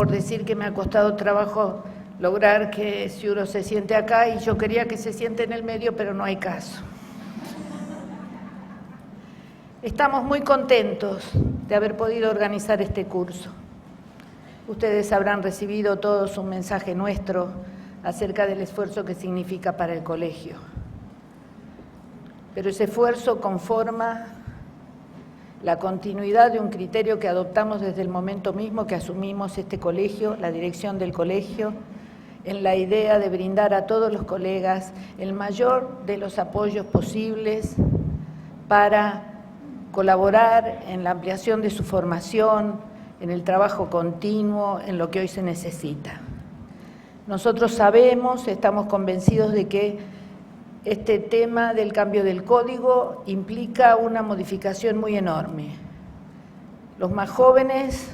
por decir que me ha costado trabajo lograr que Ciuro se siente acá y yo quería que se siente en el medio, pero no hay caso. Estamos muy contentos de haber podido organizar este curso. Ustedes habrán recibido todos un mensaje nuestro acerca del esfuerzo que significa para el colegio. Pero ese esfuerzo conforma la continuidad de un criterio que adoptamos desde el momento mismo que asumimos este colegio, la dirección del colegio, en la idea de brindar a todos los colegas el mayor de los apoyos posibles para colaborar en la ampliación de su formación, en el trabajo continuo, en lo que hoy se necesita. Nosotros sabemos, estamos convencidos de que este tema del cambio del código implica una modificación muy enorme. Los más jóvenes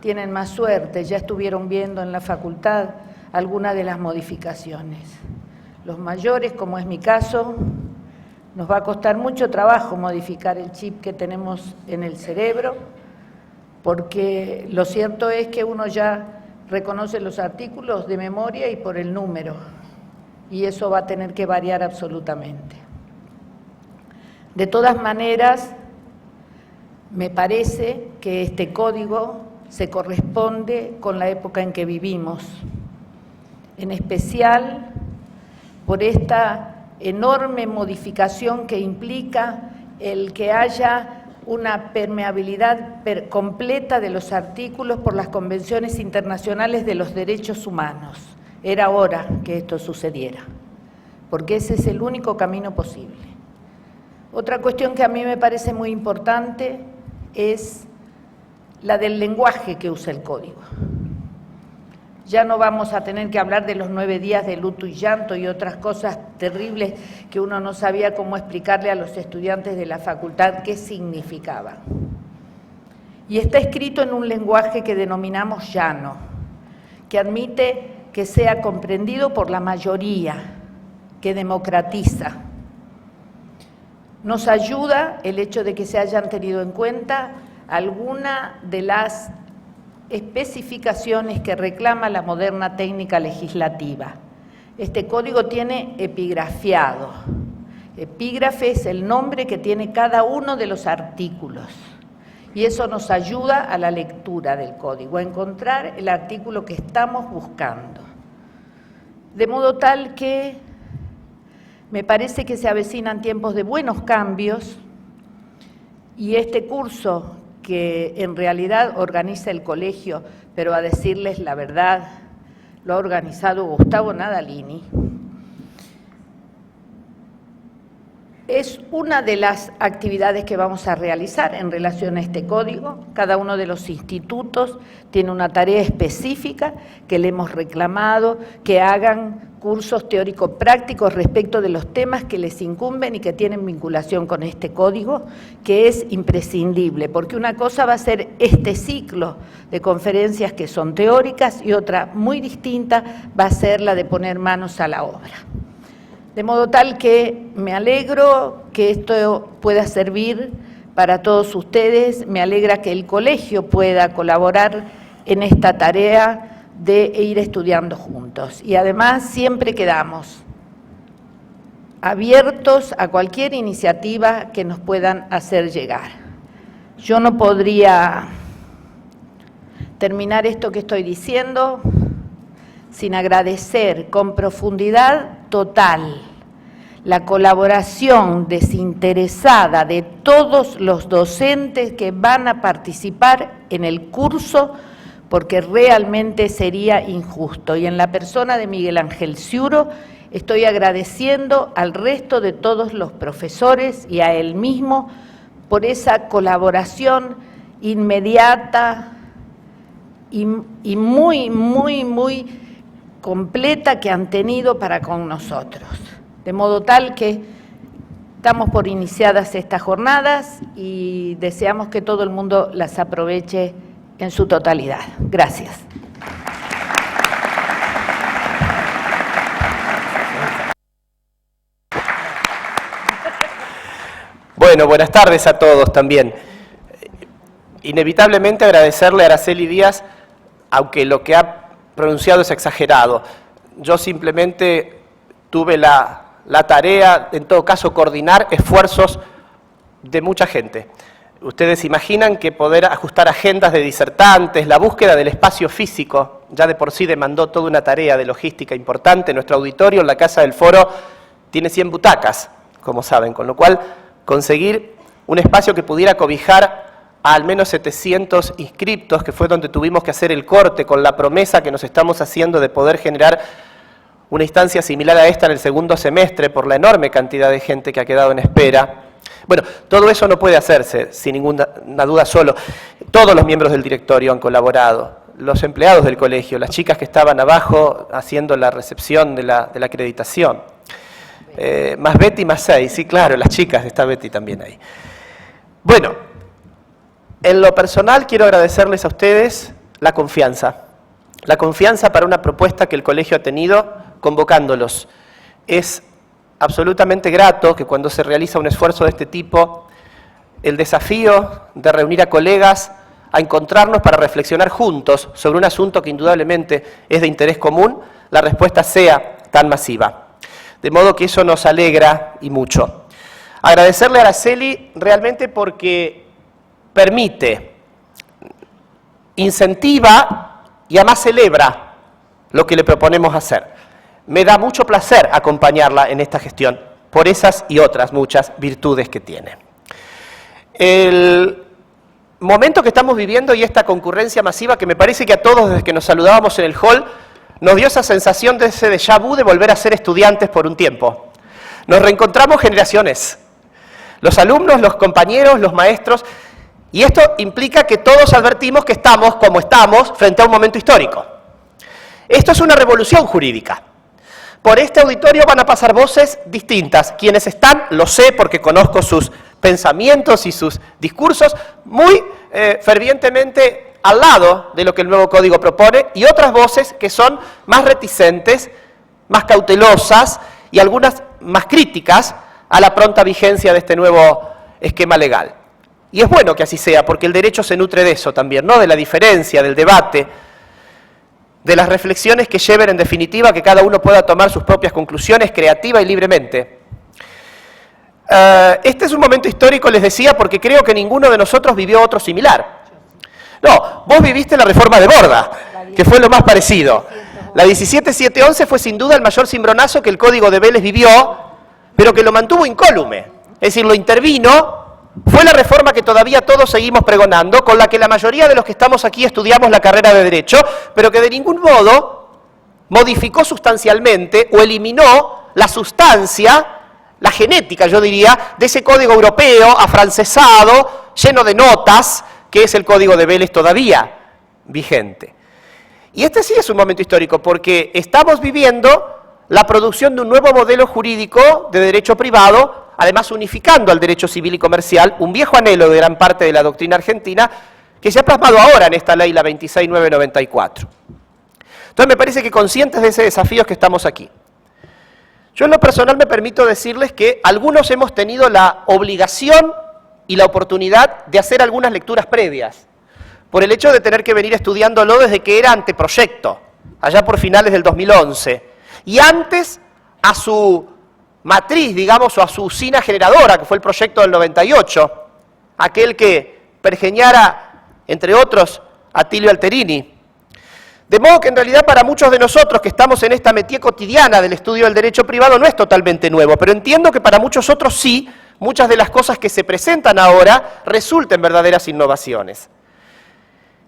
tienen más suerte, ya estuvieron viendo en la facultad algunas de las modificaciones. Los mayores, como es mi caso, nos va a costar mucho trabajo modificar el chip que tenemos en el cerebro, porque lo cierto es que uno ya reconoce los artículos de memoria y por el número, y eso va a tener que variar absolutamente. De todas maneras, me parece que este código se corresponde con la época en que vivimos, en especial por esta enorme modificación que implica el que haya una permeabilidad completa de los artículos por las convenciones internacionales de los derechos humanos. Era hora que esto sucediera, porque ese es el único camino posible. Otra cuestión que a mí me parece muy importante es la del lenguaje que usa el código. Ya no vamos a tener que hablar de los 9 días de luto y llanto y otras cosas terribles que uno no sabía cómo explicarle a los estudiantes de la facultad qué significaban. Y está escrito en un lenguaje que denominamos llano, que admite que sea comprendido por la mayoría, que democratiza. Nos ayuda el hecho de que se hayan tenido en cuenta alguna de las especificaciones que reclama la moderna técnica legislativa. Este código tiene epigrafiado. Epígrafe es el nombre que tiene cada uno de los artículos. Y eso nos ayuda a la lectura del código, a encontrar el artículo que estamos buscando. De modo tal que me parece que se avecinan tiempos de buenos cambios y este curso que en realidad organiza el colegio, pero a decirles la verdad, lo ha organizado Gustavo Nadalini, es una de las actividades que vamos a realizar en relación a este código. Cada uno de los institutos tiene una tarea específica que le hemos reclamado, que hagan cursos teórico-prácticos respecto de los temas que les incumben y que tienen vinculación con este código, que es imprescindible, porque una cosa va a ser este ciclo de conferencias que son teóricas y otra muy distinta va a ser la de poner manos a la obra. De modo tal que me alegro que esto pueda servir para todos ustedes, me alegra que el colegio pueda colaborar en esta tarea de ir estudiando juntos. Y además siempre quedamos abiertos a cualquier iniciativa que nos puedan hacer llegar. Yo no podría terminar esto que estoy diciendo sin agradecer con profundidad total la colaboración desinteresada de todos los docentes que van a participar en el curso, porque realmente sería injusto. Y en la persona de Miguel Ángel Ciuro estoy agradeciendo al resto de todos los profesores y a él mismo por esa colaboración inmediata y muy completa que han tenido para con nosotros. De modo tal que estamos por iniciadas estas jornadas y deseamos que todo el mundo las aproveche en su totalidad. Gracias. Bueno, buenas tardes a todos también. Inevitablemente agradecerle a Araceli Díaz aunque lo que ha pronunciado es exagerado. Yo simplemente tuve la tarea, en todo caso, coordinar esfuerzos de mucha gente. Ustedes imaginan que poder ajustar agendas de disertantes, la búsqueda del espacio físico, ya de por sí demandó toda una tarea de logística importante. Nuestro auditorio en la Casa del Foro tiene 100 butacas, como saben, con lo cual conseguir un espacio que pudiera cobijar a al menos 700 inscriptos, que fue donde tuvimos que hacer el corte con la promesa que nos estamos haciendo de poder generar una instancia similar a esta en el segundo semestre por la enorme cantidad de gente que ha quedado en espera. Bueno, todo eso no puede hacerse sin ninguna duda solo. Todos los miembros del directorio han colaborado, los empleados del colegio, las chicas que estaban abajo haciendo la recepción de la acreditación. Más Betty, más 6, sí, claro, las chicas, está Betty también ahí. Bueno, en lo personal quiero agradecerles a ustedes la confianza para una propuesta que el colegio ha tenido convocándolos. Es absolutamente grato que cuando se realiza un esfuerzo de este tipo, el desafío de reunir a colegas, a encontrarnos para reflexionar juntos sobre un asunto que indudablemente es de interés común, la respuesta sea tan masiva. De modo que eso nos alegra y mucho. Agradecerle a Araceli realmente porque permite, incentiva y además celebra lo que le proponemos hacer. Me da mucho placer acompañarla en esta gestión, por esas y otras muchas virtudes que tiene. El momento que estamos viviendo y esta concurrencia masiva, que me parece que a todos desde que nos saludábamos en el hall, nos dio esa sensación de ese déjà vu de volver a ser estudiantes por un tiempo. Nos reencontramos generaciones, los alumnos, los compañeros, los maestros, y esto implica que todos advertimos que estamos como estamos frente a un momento histórico. Esto es una revolución jurídica. Por este auditorio van a pasar voces distintas. Quienes están, lo sé porque conozco sus pensamientos y sus discursos, muy fervientemente al lado de lo que el nuevo código propone, y otras voces que son más reticentes, más cautelosas y algunas más críticas a la pronta vigencia de este nuevo esquema legal. Y es bueno que así sea, porque el derecho se nutre de eso también, ¿no? De la diferencia, del debate, de las reflexiones que lleven en definitiva que cada uno pueda tomar sus propias conclusiones creativa y libremente. Este es un momento histórico, les decía, porque creo que ninguno de nosotros vivió otro similar. No, vos viviste la reforma de Borda, que fue lo más parecido. La 17711 fue sin duda el mayor cimbronazo que el Código de Vélez vivió, pero que lo mantuvo incólume. Es decir, lo intervino. Fue la reforma que todavía todos seguimos pregonando, con la que la mayoría de los que estamos aquí estudiamos la carrera de Derecho, pero que de ningún modo modificó sustancialmente o eliminó la sustancia, la genética, yo diría, de ese código europeo, afrancesado, lleno de notas, que es el Código de Vélez todavía vigente. Y este sí es un momento histórico, porque estamos viviendo la producción de un nuevo modelo jurídico de derecho privado, además unificando al derecho civil y comercial, un viejo anhelo de gran parte de la doctrina argentina, que se ha plasmado ahora en esta ley, la 26994. Entonces me parece que conscientes de ese desafío es que estamos aquí. Yo en lo personal me permito decirles que algunos hemos tenido la obligación y la oportunidad de hacer algunas lecturas previas, por el hecho de tener que venir estudiándolo desde que era anteproyecto, allá por finales del 2011, y antes a su matriz, digamos, o a su usina generadora, que fue el proyecto del 98, aquel que pergeñara, entre otros, a Tilio Alterini. De modo que en realidad para muchos de nosotros que estamos en esta métier cotidiana del estudio del derecho privado no es totalmente nuevo, pero entiendo que para muchos otros sí, muchas de las cosas que se presentan ahora resulten verdaderas innovaciones.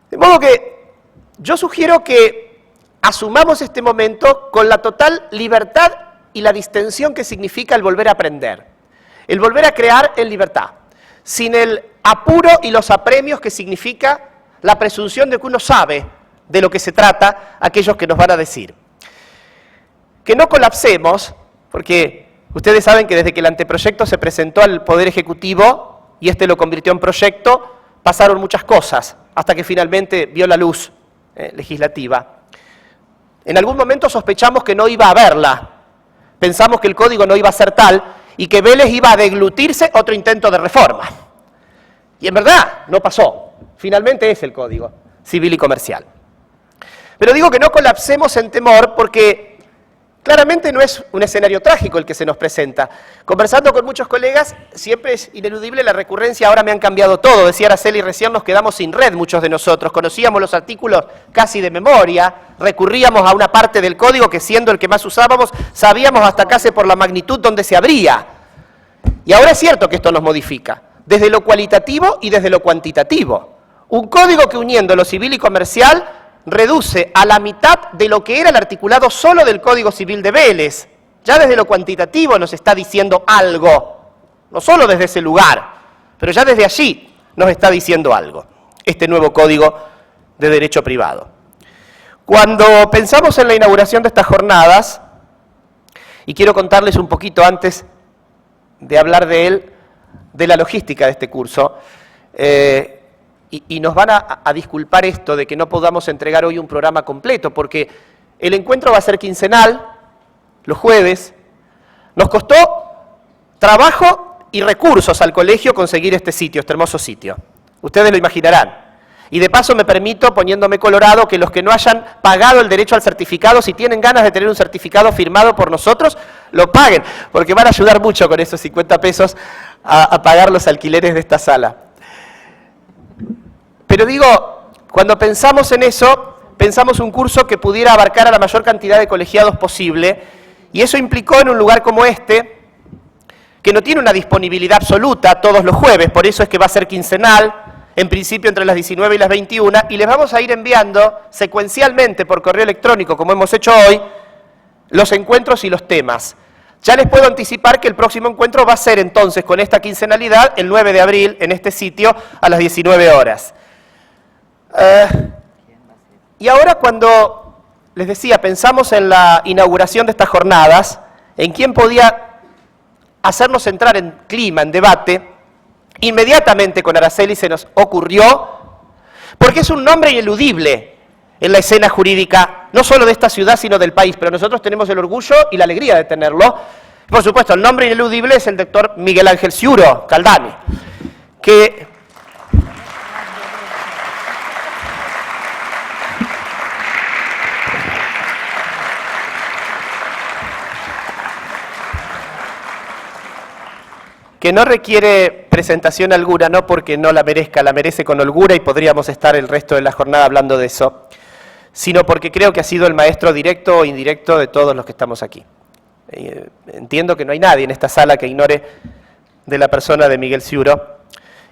De modo que yo sugiero que asumamos este momento con la total libertad y la distensión que significa el volver a aprender, el volver a crear en libertad, sin el apuro y los apremios que significa la presunción de que uno sabe de lo que se trata aquellos que nos van a decir. Que no colapsemos, porque ustedes saben que desde que el anteproyecto se presentó al Poder Ejecutivo y este lo convirtió en proyecto, pasaron muchas cosas, hasta que finalmente vio la luz legislativa. En algún momento sospechamos que no iba a haberla. Pensamos que el código no iba a ser tal y que Vélez iba a deglutirse otro intento de reforma. Y en verdad no pasó. Finalmente es el Código Civil y Comercial. Pero digo que no colapsemos en temor porque claramente no es un escenario trágico el que se nos presenta. Conversando con muchos colegas, siempre es ineludible la recurrencia, ahora me han cambiado todo. Decía Araceli, recién nos quedamos sin red muchos de nosotros, conocíamos los artículos casi de memoria, recurríamos a una parte del código que siendo el que más usábamos, sabíamos hasta casi por la magnitud donde se abría. Y ahora es cierto que esto nos modifica, desde lo cualitativo y desde lo cuantitativo. Un código que uniendo lo civil y comercial reduce a la mitad de lo que era el articulado solo del Código Civil de Vélez. Ya desde lo cuantitativo nos está diciendo algo, no solo desde ese lugar, pero ya desde allí nos está diciendo algo, este nuevo Código de Derecho Privado. Cuando pensamos en la inauguración de estas jornadas, y quiero contarles un poquito antes de hablar de él, de la logística de este curso, y nos van a disculpar esto de que no podamos entregar hoy un programa completo, porque el encuentro va a ser quincenal, los jueves. Nos costó trabajo y recursos al colegio conseguir este sitio, este hermoso sitio. Ustedes lo imaginarán. Y de paso me permito, poniéndome colorado, que los que no hayan pagado el derecho al certificado, si tienen ganas de tener un certificado firmado por nosotros, lo paguen, porque van a ayudar mucho con esos 50 pesos a pagar los alquileres de esta sala. Pero digo, cuando pensamos en eso, pensamos un curso que pudiera abarcar a la mayor cantidad de colegiados posible, y eso implicó en un lugar como este, que no tiene una disponibilidad absoluta todos los jueves, por eso es que va a ser quincenal, en principio entre las 19 y las 21, y les vamos a ir enviando secuencialmente por correo electrónico, como hemos hecho hoy, los encuentros y los temas. Ya les puedo anticipar que el próximo encuentro va a ser entonces, con esta quincenalidad, el 9 de abril, en este sitio, a las 19 horas. Y ahora cuando, les decía, pensamos en la inauguración de estas jornadas, en quién podía hacernos entrar en clima, en debate, inmediatamente con Araceli se nos ocurrió, porque es un nombre ineludible en la escena jurídica, no solo de esta ciudad, sino del país, pero nosotros tenemos el orgullo y la alegría de tenerlo. Por supuesto, el nombre ineludible es el doctor Miguel Ángel Ciuro Caldani, que no requiere presentación alguna, no porque no la merezca, la merece con holgura y podríamos estar el resto de la jornada hablando de eso, sino porque creo que ha sido el maestro directo o indirecto de todos los que estamos aquí. Entiendo que no hay nadie en esta sala que ignore de la persona de Miguel Ciuro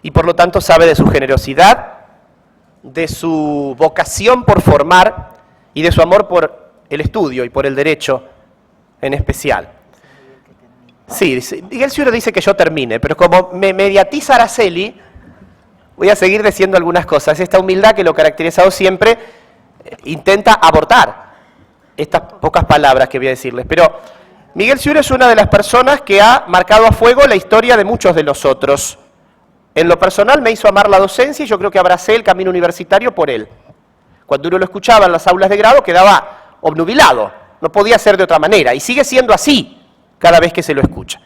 y por lo tanto sabe de su generosidad, de su vocación por formar y de su amor por el estudio y por el derecho en especial. Sí, Miguel Ciuro dice que yo termine, pero como me mediatiza Araceli, voy a seguir diciendo algunas cosas. Esta humildad que lo ha caracterizado siempre intenta abortar estas pocas palabras que voy a decirles. Pero Miguel Ciuro es una de las personas que ha marcado a fuego la historia de muchos de nosotros. En lo personal me hizo amar la docencia y yo creo que abracé el camino universitario por él. Cuando uno lo escuchaba en las aulas de grado quedaba obnubilado, no podía ser de otra manera, y sigue siendo así cada vez que se lo escucha.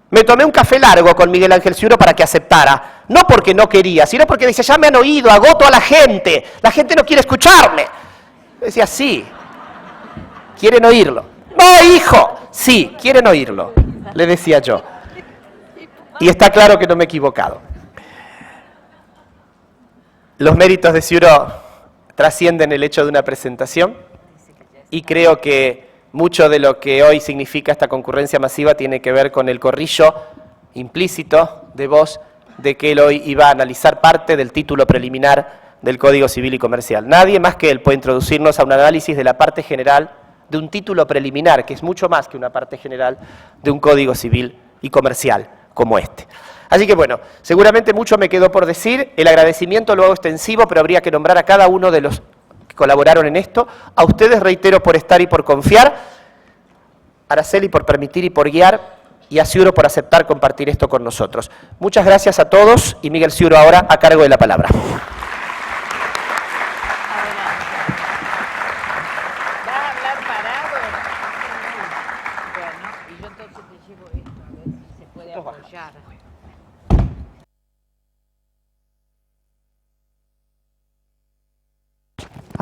Me tomé un café largo con Miguel Ángel Ciuro para que aceptara, no porque no quería, sino porque dice, ya me han oído, agoto a la gente no quiere escucharme. Yo decía, sí, quieren oírlo. No, hijo, sí, quieren oírlo, le decía yo. Y está claro que no me he equivocado. Los méritos de Ciuro trascienden el hecho de una presentación y creo que mucho de lo que hoy significa esta concurrencia masiva tiene que ver con el corrillo implícito de voz de que él hoy iba a analizar parte del título preliminar del Código Civil y Comercial. Nadie más que él puede introducirnos a un análisis de la parte general de un título preliminar, que es mucho más que una parte general de un Código Civil y Comercial como este. Así que bueno, seguramente mucho me quedó por decir, el agradecimiento lo hago extensivo, pero habría que nombrar a cada uno de los colaboraron en esto. A ustedes reitero por estar y por confiar, Araceli por permitir y por guiar, y a Ciuro por aceptar compartir esto con nosotros. Muchas gracias a todos y Miguel Ciuro ahora a cargo de la palabra.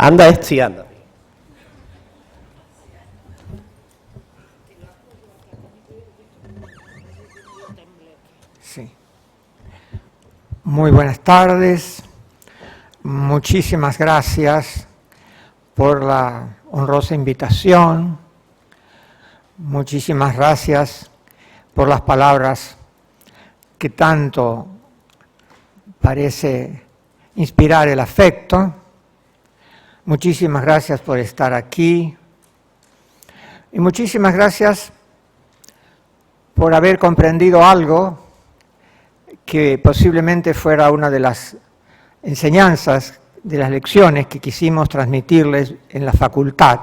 Anda, sí, anda. Sí. Muy buenas tardes. Muchísimas gracias por la honrosa invitación. Muchísimas gracias por las palabras que tanto parece inspirar el afecto. Muchísimas gracias por estar aquí. Y muchísimas gracias por haber comprendido algo que posiblemente fuera una de las enseñanzas, de las lecciones que quisimos transmitirles en la facultad.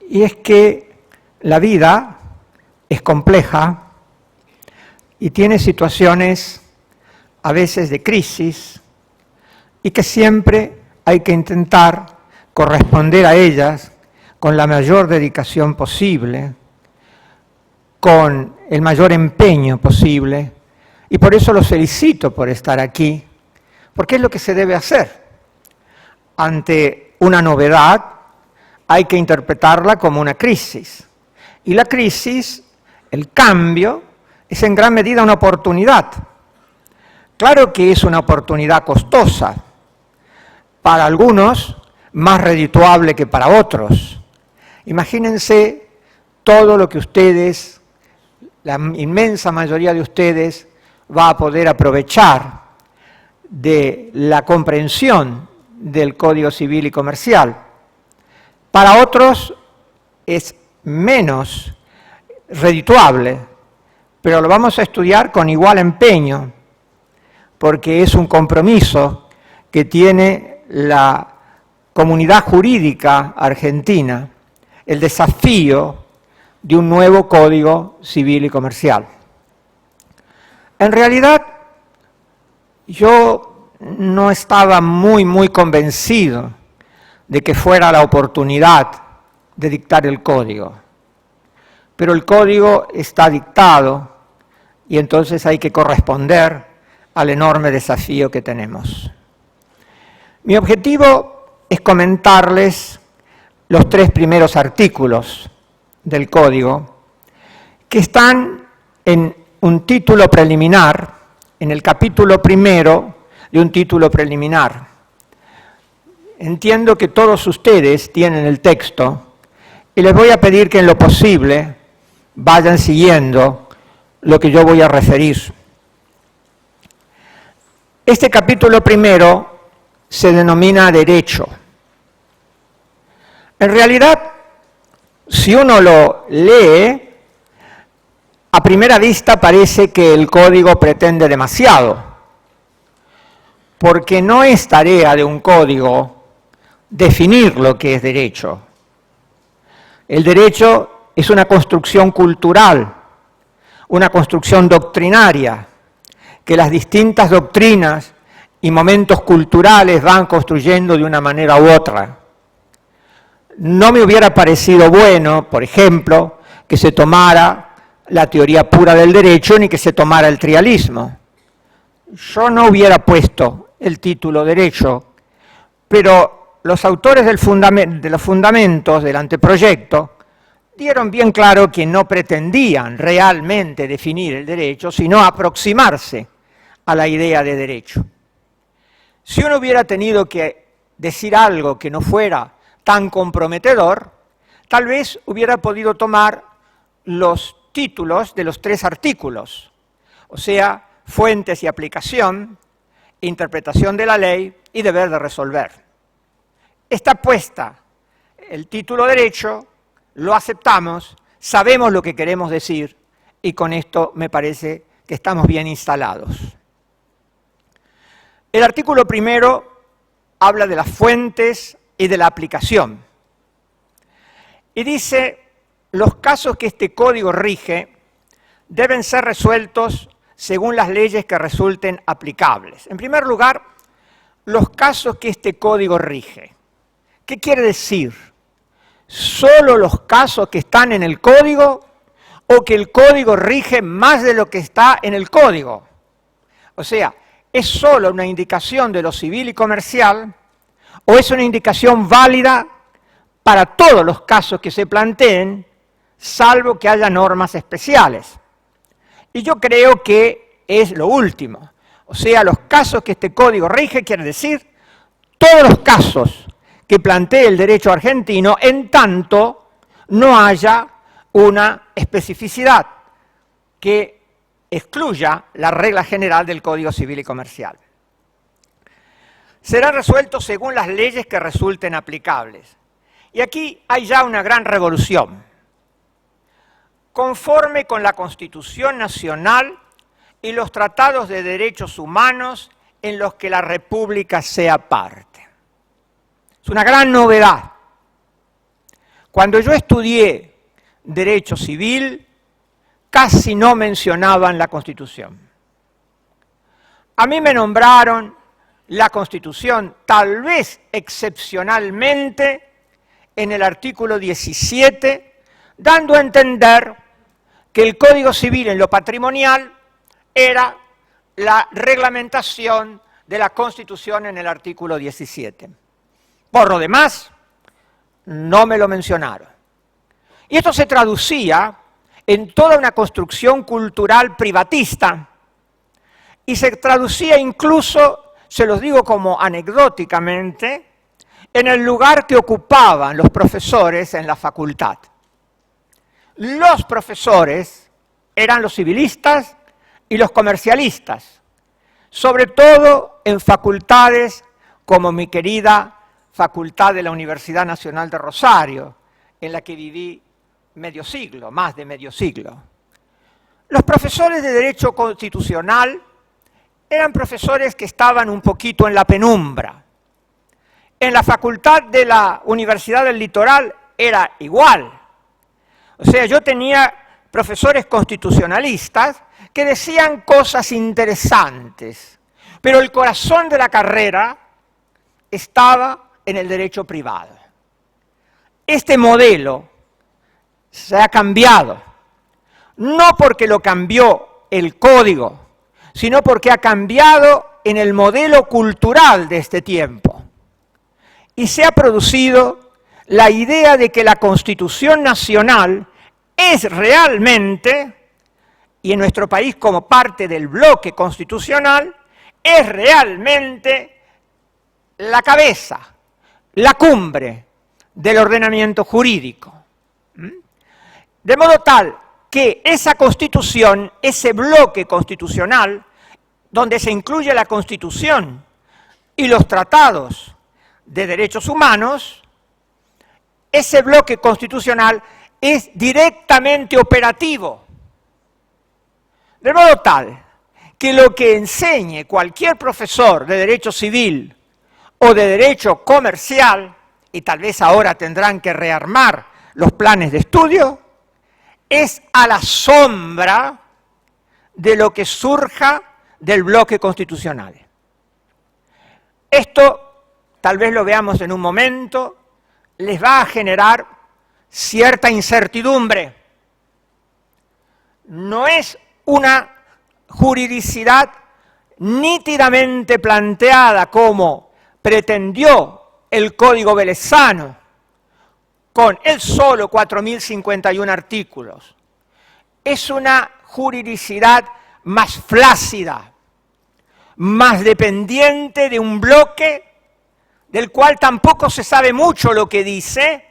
Y es que la vida es compleja y tiene situaciones a veces de crisis y que siempre hay que intentar corresponder a ellas con la mayor dedicación posible, con el mayor empeño posible, y por eso los felicito por estar aquí, porque es lo que se debe hacer. Ante una novedad hay que interpretarla como una crisis, y la crisis, el cambio, es en gran medida una oportunidad. Claro que es una oportunidad costosa, para algunos más redituable que para otros. Imagínense todo lo que ustedes, la inmensa mayoría de ustedes, va a poder aprovechar de la comprensión del Código Civil y Comercial. Para otros es menos redituable, pero lo vamos a estudiar con igual empeño, porque es un compromiso que tiene la comunidad jurídica argentina, el desafío de un nuevo Código Civil y Comercial. En realidad, yo no estaba muy convencido de que fuera la oportunidad de dictar el código. Pero el código está dictado y entonces hay que corresponder al enorme desafío que tenemos. Mi objetivo es comentarles los 3 primeros artículos del código que están en un título preliminar, en el capítulo primero de un título preliminar. Entiendo que todos ustedes tienen el texto y les voy a pedir que en lo posible vayan siguiendo lo que yo voy a referir. Este capítulo primero se denomina Derecho. En realidad, si uno lo lee, a primera vista parece que el código pretende demasiado, porque no es tarea de un código definir lo que es derecho. El derecho es una construcción cultural, una construcción doctrinaria, que las distintas doctrinas y momentos culturales van construyendo de una manera u otra. No me hubiera parecido bueno, por ejemplo, que se tomara la teoría pura del derecho ni que se tomara el trialismo. Yo no hubiera puesto el título Derecho, pero los autores de los fundamentos del anteproyecto dieron bien claro que no pretendían realmente definir el derecho, sino aproximarse a la idea de derecho. Si uno hubiera tenido que decir algo que no fuera tan comprometedor, tal vez hubiera podido tomar los títulos de los 3 artículos, o sea, fuentes y aplicación, interpretación de la ley y deber de resolver. Está puesta el título Derecho, lo aceptamos, sabemos lo que queremos decir y con esto me parece que estamos bien instalados. El artículo primero habla de las fuentes y de la aplicación. Y dice, los casos que este código rige deben ser resueltos según las leyes que resulten aplicables. En primer lugar, los casos que este código rige. ¿Qué quiere decir? ¿Solo los casos que están en el código o que el código rige más de lo que está en el código? O sea, ¿es solo una indicación de lo civil y comercial o es una indicación válida para todos los casos que se planteen, salvo que haya normas especiales. Y yo creo que es lo último. O sea, los casos que este código rige, quiere decir todos los casos que plantee el derecho argentino, en tanto no haya una especificidad que excluya la regla general del Código Civil y Comercial. Será resuelto según las leyes que resulten aplicables. Y aquí hay ya una gran revolución. Conforme con la Constitución Nacional y los tratados de derechos humanos en los que la República sea parte. Es una gran novedad. Cuando yo estudié Derecho Civil, casi no mencionaban la Constitución. A mí me nombraron la Constitución, tal vez excepcionalmente, en el artículo 17, dando a entender que el Código Civil en lo patrimonial era la reglamentación de la Constitución en el artículo 17. Por lo demás, no me lo mencionaron. Y esto se traducía en toda una construcción cultural privatista, y se traducía incluso, se los digo como anecdóticamente, en el lugar que ocupaban los profesores en la facultad. Los profesores eran los civilistas y los comercialistas, sobre todo en facultades como mi querida Facultad de la Universidad Nacional de Rosario, en la que viví medio siglo, más de medio siglo. Los profesores de Derecho Constitucional eran profesores que estaban un poquito en la penumbra. En la Facultad de la Universidad del Litoral era igual. O sea, yo tenía profesores constitucionalistas que decían cosas interesantes, pero el corazón de la carrera estaba en el derecho privado. Este modelo se ha cambiado, no porque lo cambió el código, sino porque ha cambiado en el modelo cultural de este tiempo. Y se ha producido la idea de que la Constitución Nacional es realmente, y en nuestro país como parte del bloque constitucional, es realmente la cabeza, la cumbre del ordenamiento jurídico. De modo tal que esa Constitución, ese bloque constitucional, donde se incluye la Constitución y los tratados de derechos humanos, ese bloque constitucional es directamente operativo. De modo tal que lo que enseñe cualquier profesor de Derecho Civil o de Derecho Comercial, y tal vez ahora tendrán que rearmar los planes de estudio, es a la sombra de lo que surja del bloque constitucional. Esto, tal vez lo veamos en un momento, les va a generar cierta incertidumbre. No es una juridicidad nítidamente planteada como pretendió el Código Velezano, con el solo 4.051 artículos. Es una juridicidad más flácida, más dependiente de un bloque del cual tampoco se sabe mucho lo que dice,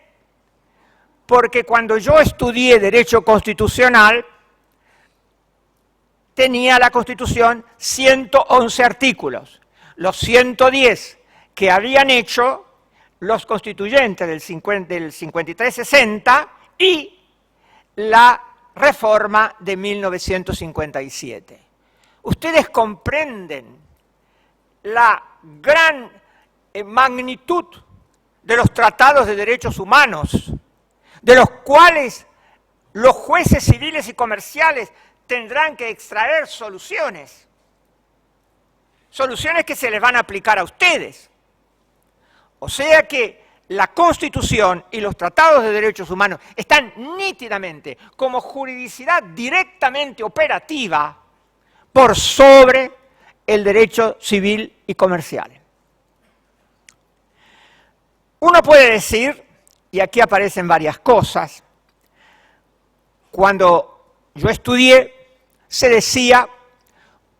porque cuando yo estudié Derecho Constitucional, tenía la Constitución 111 artículos. Los 110 que habían hecho los constituyentes del 53-60 y la reforma de 1957. Ustedes comprenden la gran magnitud de los tratados de derechos humanos, de los cuales los jueces civiles y comerciales tendrán que extraer soluciones. Soluciones que se les van a aplicar a ustedes. O sea que la Constitución y los tratados de derechos humanos están nítidamente, como juridicidad directamente operativa, por sobre el derecho civil y comercial. Uno puede decir, y aquí aparecen varias cosas, cuando yo estudié, se decía,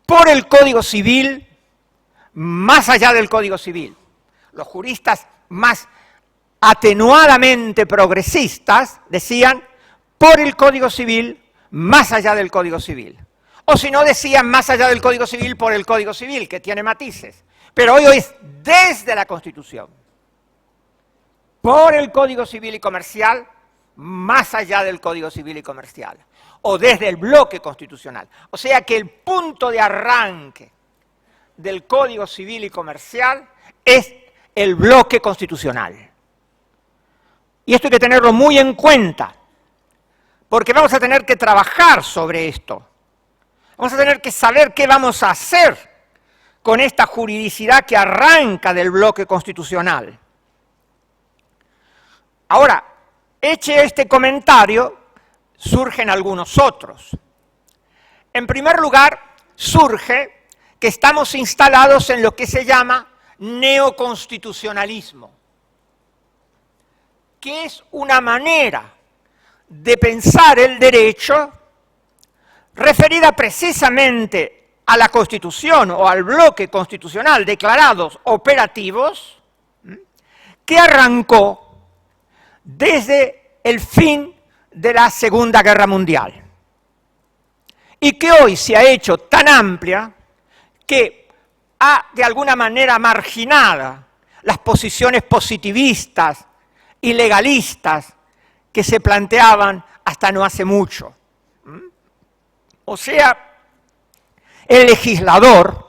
por el Código Civil, más allá del Código Civil. Los juristas más atenuadamente progresistas decían, por el Código Civil, más allá del Código Civil. O si no, decían más allá del Código Civil por el Código Civil, que tiene matices. Pero hoy es desde la Constitución. Por el Código Civil y Comercial, más allá del Código Civil y Comercial. O desde el bloque constitucional. O sea que el punto de arranque del Código Civil y Comercial es el bloque constitucional. Y esto hay que tenerlo muy en cuenta, porque vamos a tener que trabajar sobre esto. Vamos a tener que saber qué vamos a hacer con esta juridicidad que arranca del bloque constitucional. Ahora, hecho este comentario, surgen algunos otros. En primer lugar, surge que estamos instalados en lo que se llama neoconstitucionalismo, que es una manera de pensar el derecho referida precisamente a la Constitución o al bloque constitucional declarados operativos, que arrancó desde el fin de la Segunda Guerra Mundial y que hoy se ha hecho tan amplia que ha de alguna manera marginada las posiciones positivistas y legalistas que se planteaban hasta no hace mucho. O sea, el legislador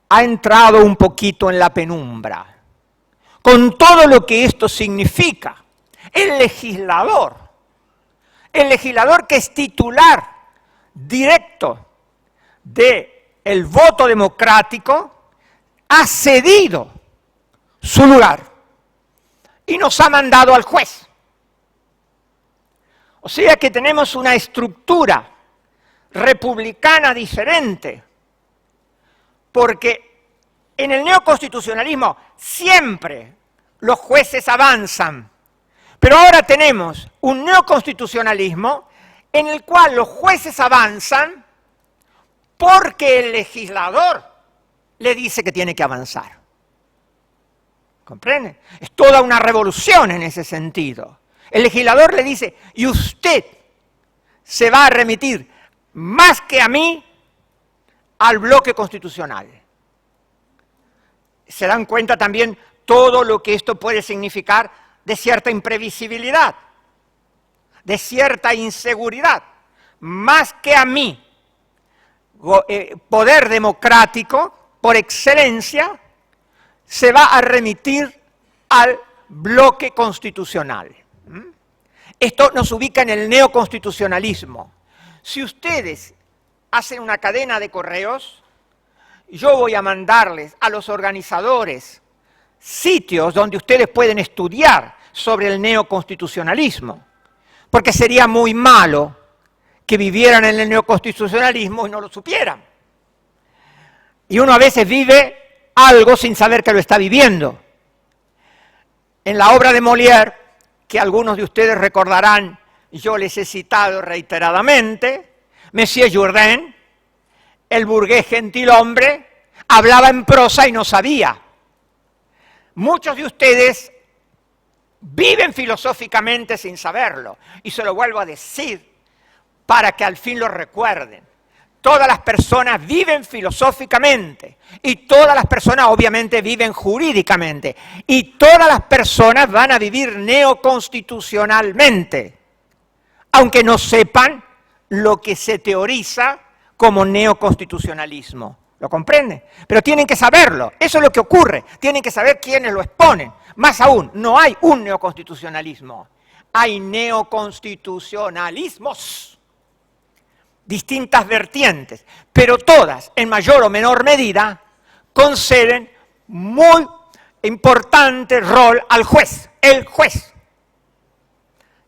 ha entrado un poquito en la penumbra, con todo lo que esto significa. El legislador que es titular directo del voto democrático, ha cedido su lugar y nos ha mandado al juez. O sea que tenemos una estructura republicana diferente, porque en el neoconstitucionalismo siempre los jueces avanzan, pero ahora tenemos un neoconstitucionalismo en el cual los jueces avanzan porque el legislador le dice que tiene que avanzar. ¿Comprende? Es toda una revolución en ese sentido. El legislador le dice, y usted se va a remitir más que a mí al bloque constitucional. Se dan cuenta también todo lo que esto puede significar de cierta imprevisibilidad, de cierta inseguridad. Más que a mí, poder democrático, por excelencia, se va a remitir al bloque constitucional. Esto nos ubica en el neoconstitucionalismo. Si ustedes hacen una cadena de correos, yo voy a mandarles a los organizadores sitios donde ustedes pueden estudiar sobre el neoconstitucionalismo, porque sería muy malo que vivieran en el neoconstitucionalismo y no lo supieran. Y uno a veces vive algo sin saber que lo está viviendo. En la obra de Molière, que algunos de ustedes recordarán, yo les he citado reiteradamente, Monsieur Jourdain, el burgués gentilhombre, hablaba en prosa y no sabía. Muchos de ustedes viven filosóficamente sin saberlo, y se lo vuelvo a decir para que al fin lo recuerden. Todas las personas viven filosóficamente, y todas las personas obviamente viven jurídicamente, y todas las personas van a vivir neoconstitucionalmente, aunque no sepan lo que se teoriza como neoconstitucionalismo. ¿Lo comprenden? Pero tienen que saberlo, eso es lo que ocurre, tienen que saber quiénes lo exponen. Más aún, no hay un neoconstitucionalismo, hay neoconstitucionalismos, distintas vertientes, pero todas, en mayor o menor medida, conceden muy importante rol al juez, el juez.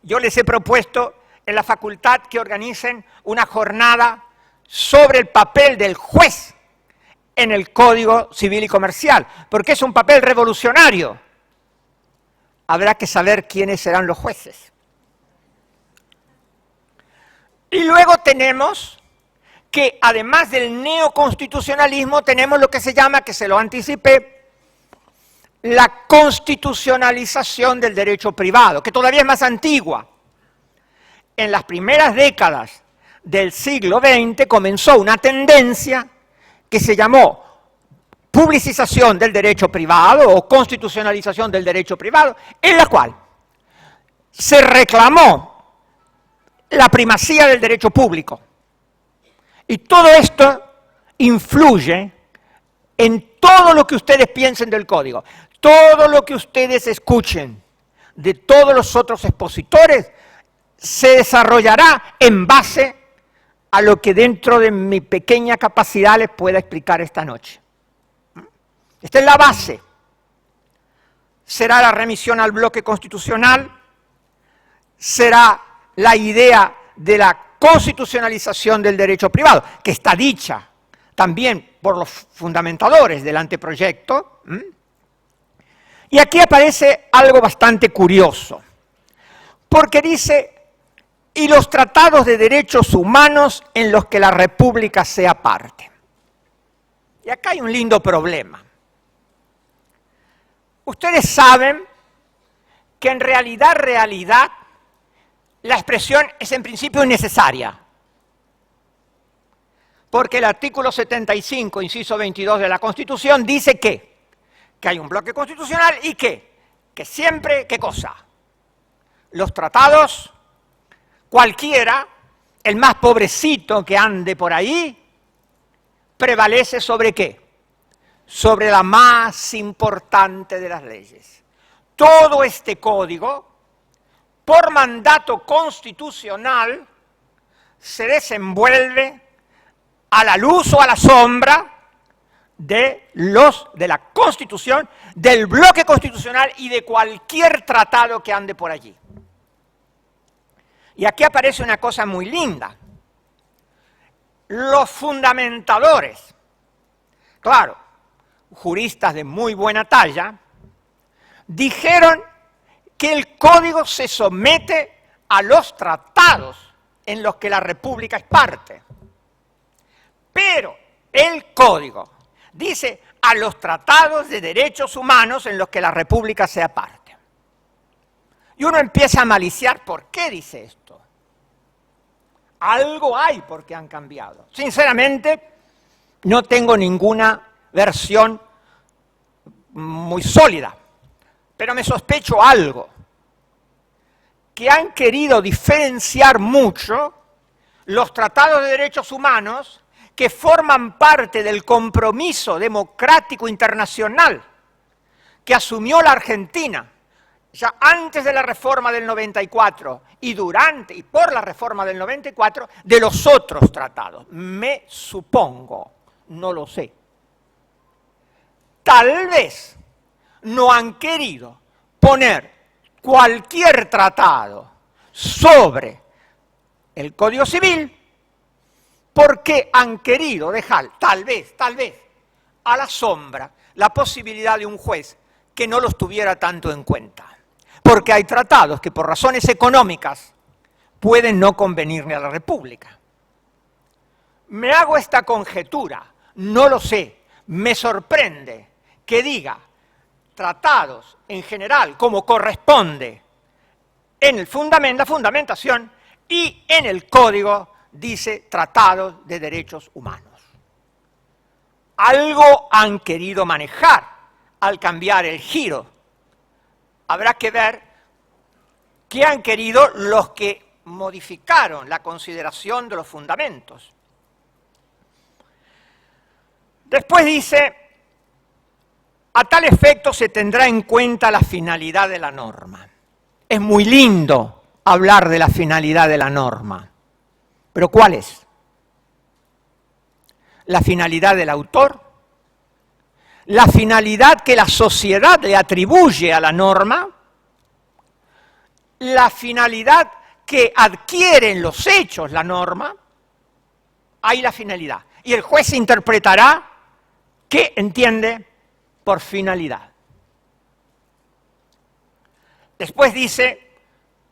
Yo les he propuesto en la facultad que organicen una jornada sobre el papel del juez en el Código Civil y Comercial, porque es un papel revolucionario. habrá que saber quiénes serán los jueces. Y luego tenemos que, además del neoconstitucionalismo, tenemos lo que se llama, que se lo anticipé, la constitucionalización del derecho privado, que todavía es más antigua. En las primeras décadas del siglo XX comenzó una tendencia que se llamó publicización del derecho privado o constitucionalización del derecho privado, en la cual se reclamó la primacía del derecho público. Y todo esto influye en todo lo que ustedes piensen del código, todo lo que ustedes escuchen de todos los otros expositores se desarrollará en base a lo que dentro de mi pequeña capacidad les pueda explicar esta noche. Esta es la base. Será la remisión al bloque constitucional, será la idea de la constitucionalización del derecho privado, que está dicha también por los fundamentadores del anteproyecto. Y aquí aparece algo bastante curioso, porque dice, y los tratados de derechos humanos en los que la República sea parte. Y acá hay un lindo problema. Ustedes saben que en realidad, la expresión es en principio innecesaria, porque el artículo 75, inciso 22 de la Constitución dice que hay un bloque constitucional y que siempre, ¿qué cosa? Los tratados, cualquiera, el más pobrecito que ande por ahí, prevalece sobre ¿qué? Sobre la más importante de las leyes. Todo este código, por mandato constitucional, se desenvuelve a la luz o a la sombra de la Constitución, del bloque constitucional y de cualquier tratado que ande por allí. Y aquí aparece una cosa muy linda. Los fundamentadores, claro, juristas de muy buena talla, dijeron que el código se somete a los tratados en los que la República es parte. Pero el código dice a los tratados de derechos humanos en los que la República sea parte. Y uno empieza a maliciar, ¿por qué dice esto? Algo hay porque han cambiado. Sinceramente, no tengo ninguna versión muy sólida, pero me sospecho algo, que han querido diferenciar mucho los tratados de derechos humanos que forman parte del compromiso democrático internacional que asumió la Argentina ya antes de la reforma del 94 y durante y por la reforma del 94 de los otros tratados. Me supongo, no lo sé. Tal vez no han querido poner cualquier tratado sobre el Código Civil porque han querido dejar, tal vez, a la sombra la posibilidad de un juez que no los tuviera tanto en cuenta. Porque hay tratados que por razones económicas pueden no convenirle a la República. Me hago esta conjetura, no lo sé, me sorprende que diga tratados en general como corresponde en la fundamentación y en el código dice tratados de derechos humanos. Algo han querido manejar al cambiar el giro. Habrá que ver qué han querido los que modificaron la consideración de los fundamentos. Después dice, a tal efecto se tendrá en cuenta la finalidad de la norma. Es muy lindo hablar de la finalidad de la norma, pero ¿cuál es? ¿La finalidad del autor? ¿La finalidad que la sociedad le atribuye a la norma? ¿La finalidad que adquieren los hechos la norma? Ahí la finalidad. Y el juez interpretará qué entiende por finalidad. después dice,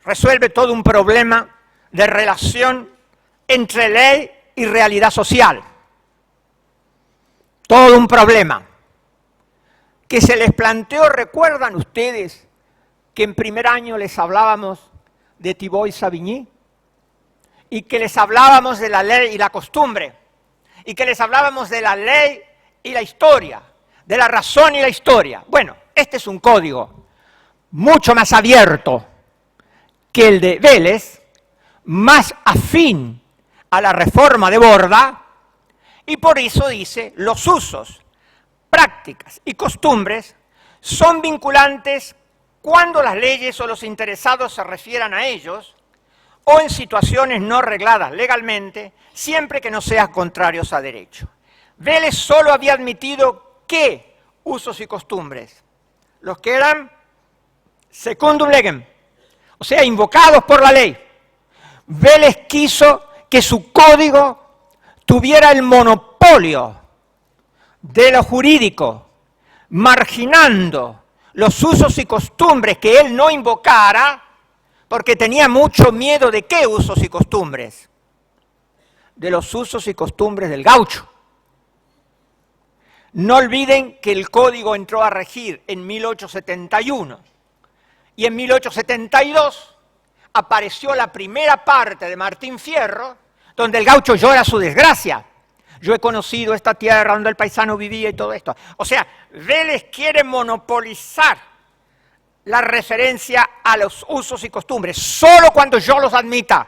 resuelve todo un problema de relación entre ley y realidad social. Todo un problema que se les planteó, ¿recuerdan ustedes que en primer año les hablábamos de Thibaut y Savigny? Y que les hablábamos de la ley y la costumbre, y que les hablábamos de la ley y la historia, de la razón y la historia. Bueno, este es un código mucho más abierto que el de Vélez, más afín a la reforma de Borda, y por eso dice, los usos, prácticas y costumbres son vinculantes cuando las leyes o los interesados se refieran a ellos, o en situaciones no regladas legalmente, siempre que no sean contrarios a derecho. Vélez solo había admitido ¿qué usos y costumbres? Los que eran secundum legem, o sea, invocados por la ley. Vélez quiso que su código tuviera el monopolio de lo jurídico, marginando los usos y costumbres que él no invocara, porque tenía mucho miedo de qué usos y costumbres, de los usos y costumbres del gaucho. No olviden que el código entró a regir en 1871 y en 1872 apareció la primera parte de Martín Fierro, donde el gaucho llora su desgracia. Yo he conocido esta tierra donde el paisano vivía y todo esto. O sea, Vélez quiere monopolizar la referencia a los usos y costumbres, solo cuando yo los admita,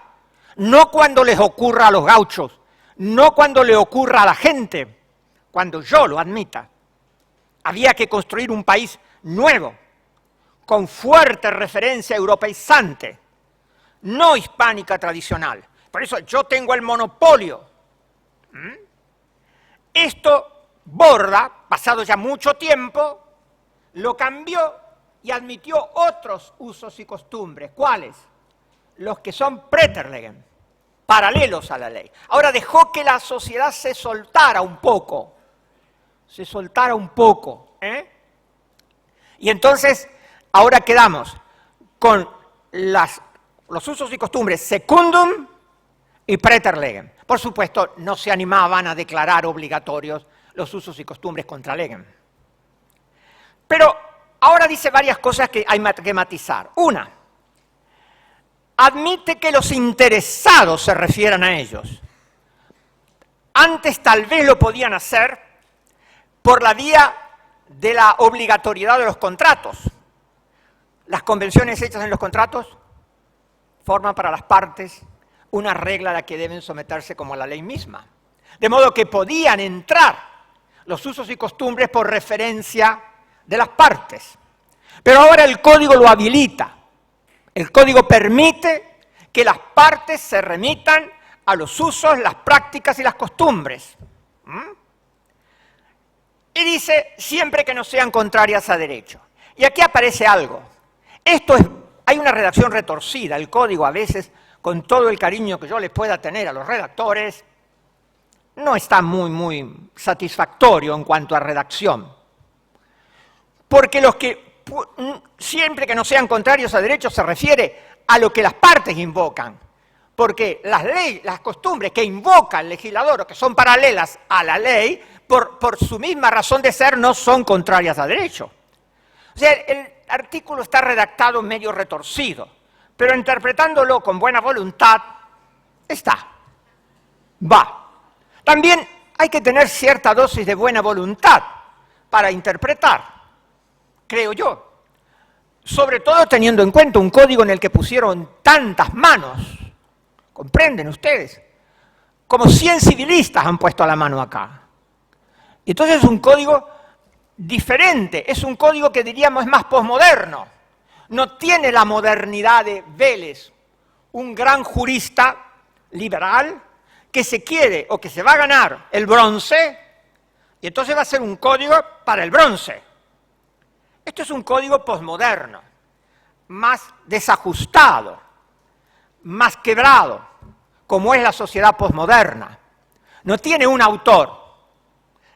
no cuando les ocurra a los gauchos, no cuando le ocurra a la gente, cuando yo lo admita. Había que construir un país nuevo, con fuerte referencia europeizante, no hispánica tradicional. Por eso yo tengo el monopolio. Esto Borda, pasado ya mucho tiempo, lo cambió y admitió otros usos y costumbres. ¿Cuáles? Los que son preterlegen, paralelos a la ley. Ahora dejó que la sociedad se soltara un poco. Y entonces, ahora quedamos con los usos y costumbres secundum y preterlegen. Por supuesto, no se animaban a declarar obligatorios los usos y costumbres contra legem. Pero ahora dice varias cosas que hay que matizar. Una, admite que los interesados se refieran a ellos. Antes tal vez lo podían hacer por la vía de la obligatoriedad de los contratos. Las convenciones hechas en los contratos forman para las partes una regla a la que deben someterse como a la ley misma. De modo que podían entrar los usos y costumbres por referencia de las partes. Pero ahora el código lo habilita. El código permite que las partes se remitan a los usos, las prácticas y las costumbres. Y dice, siempre que no sean contrarias a derecho. Y aquí aparece algo. Hay una redacción retorcida. El código a veces, con todo el cariño que yo les pueda tener a los redactores, no está muy satisfactorio en cuanto a redacción. Porque siempre que no sean contrarios a derecho se refiere a lo que las partes invocan. Porque las leyes, las costumbres que invoca el legislador o que son paralelas a la ley, por su misma razón de ser, no son contrarias a derecho. O sea, el artículo está redactado medio retorcido, pero interpretándolo con buena voluntad, va. También hay que tener cierta dosis de buena voluntad para interpretar, creo yo. Sobre todo teniendo en cuenta un código en el que pusieron tantas manos, ¿comprenden ustedes? Como 100 civilistas han puesto la mano acá. Entonces es un código diferente, es un código que diríamos es más posmoderno. No tiene la modernidad de Vélez, un gran jurista liberal que se quiere o que se va a ganar el bronce y entonces va a ser un código para el bronce. Esto es un código posmoderno, más desajustado, más quebrado, como es la sociedad posmoderna. No tiene un autor,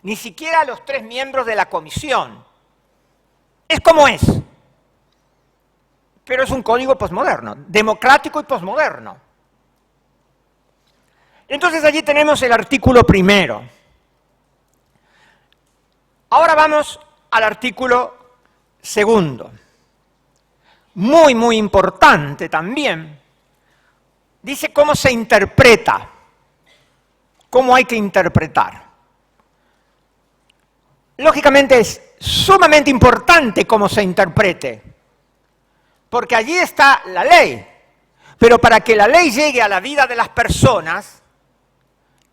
ni siquiera los 3 miembros de la comisión. Es como es. pero es un código posmoderno, democrático y posmoderno. Entonces allí tenemos el artículo primero. Ahora vamos al artículo segundo. Muy, muy importante también. Dice cómo se interpreta, cómo hay que interpretar. Lógicamente es sumamente importante cómo se interprete, porque allí está la ley. Pero para que la ley llegue a la vida de las personas,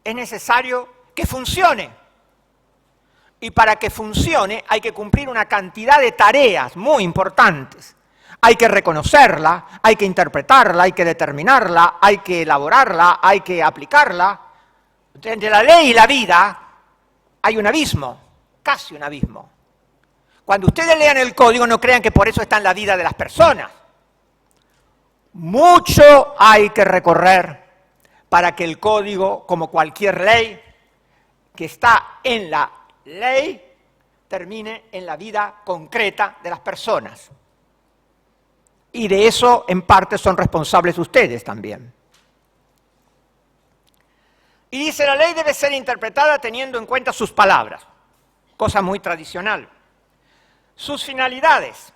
es necesario que funcione. Y para que funcione hay que cumplir una cantidad de tareas muy importantes. Hay que reconocerla, hay que interpretarla, hay que determinarla, hay que elaborarla, hay que aplicarla. Entre la ley y la vida hay un abismo, casi un abismo. Cuando ustedes lean el código, no crean que por eso está en la vida de las personas. Mucho hay que recorrer para que el código, como cualquier ley que está en la ley, termine en la vida concreta de las personas. Y de eso, en parte, son responsables ustedes también. Y dice, la ley debe ser interpretada teniendo en cuenta sus palabras, cosa muy tradicional. Sus finalidades.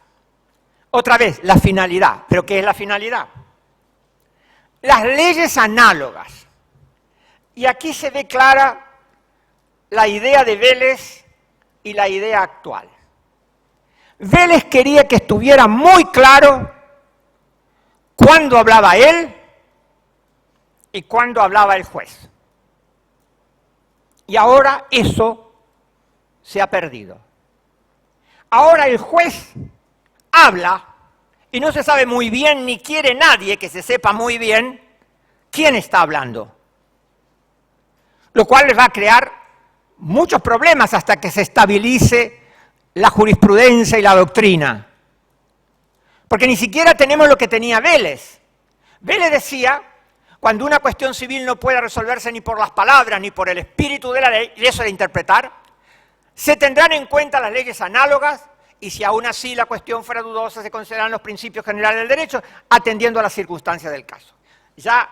Otra vez, la finalidad. ¿Pero qué es la finalidad? Las leyes análogas. Y aquí se ve clara la idea de Vélez y la idea actual. Vélez quería que estuviera muy claro cuándo hablaba él y cuándo hablaba el juez. Y ahora eso se ha perdido. Ahora el juez habla y no se sabe muy bien, ni quiere nadie que se sepa muy bien quién está hablando. Lo cual les va a crear muchos problemas hasta que se estabilice la jurisprudencia y la doctrina. Porque ni siquiera tenemos lo que tenía Vélez. Vélez decía, cuando una cuestión civil no puede resolverse ni por las palabras ni por el espíritu de la ley, y eso de interpretar, se tendrán en cuenta las leyes análogas y si aún así la cuestión fuera dudosa se considerarán los principios generales del derecho atendiendo a las circunstancias del caso. Ya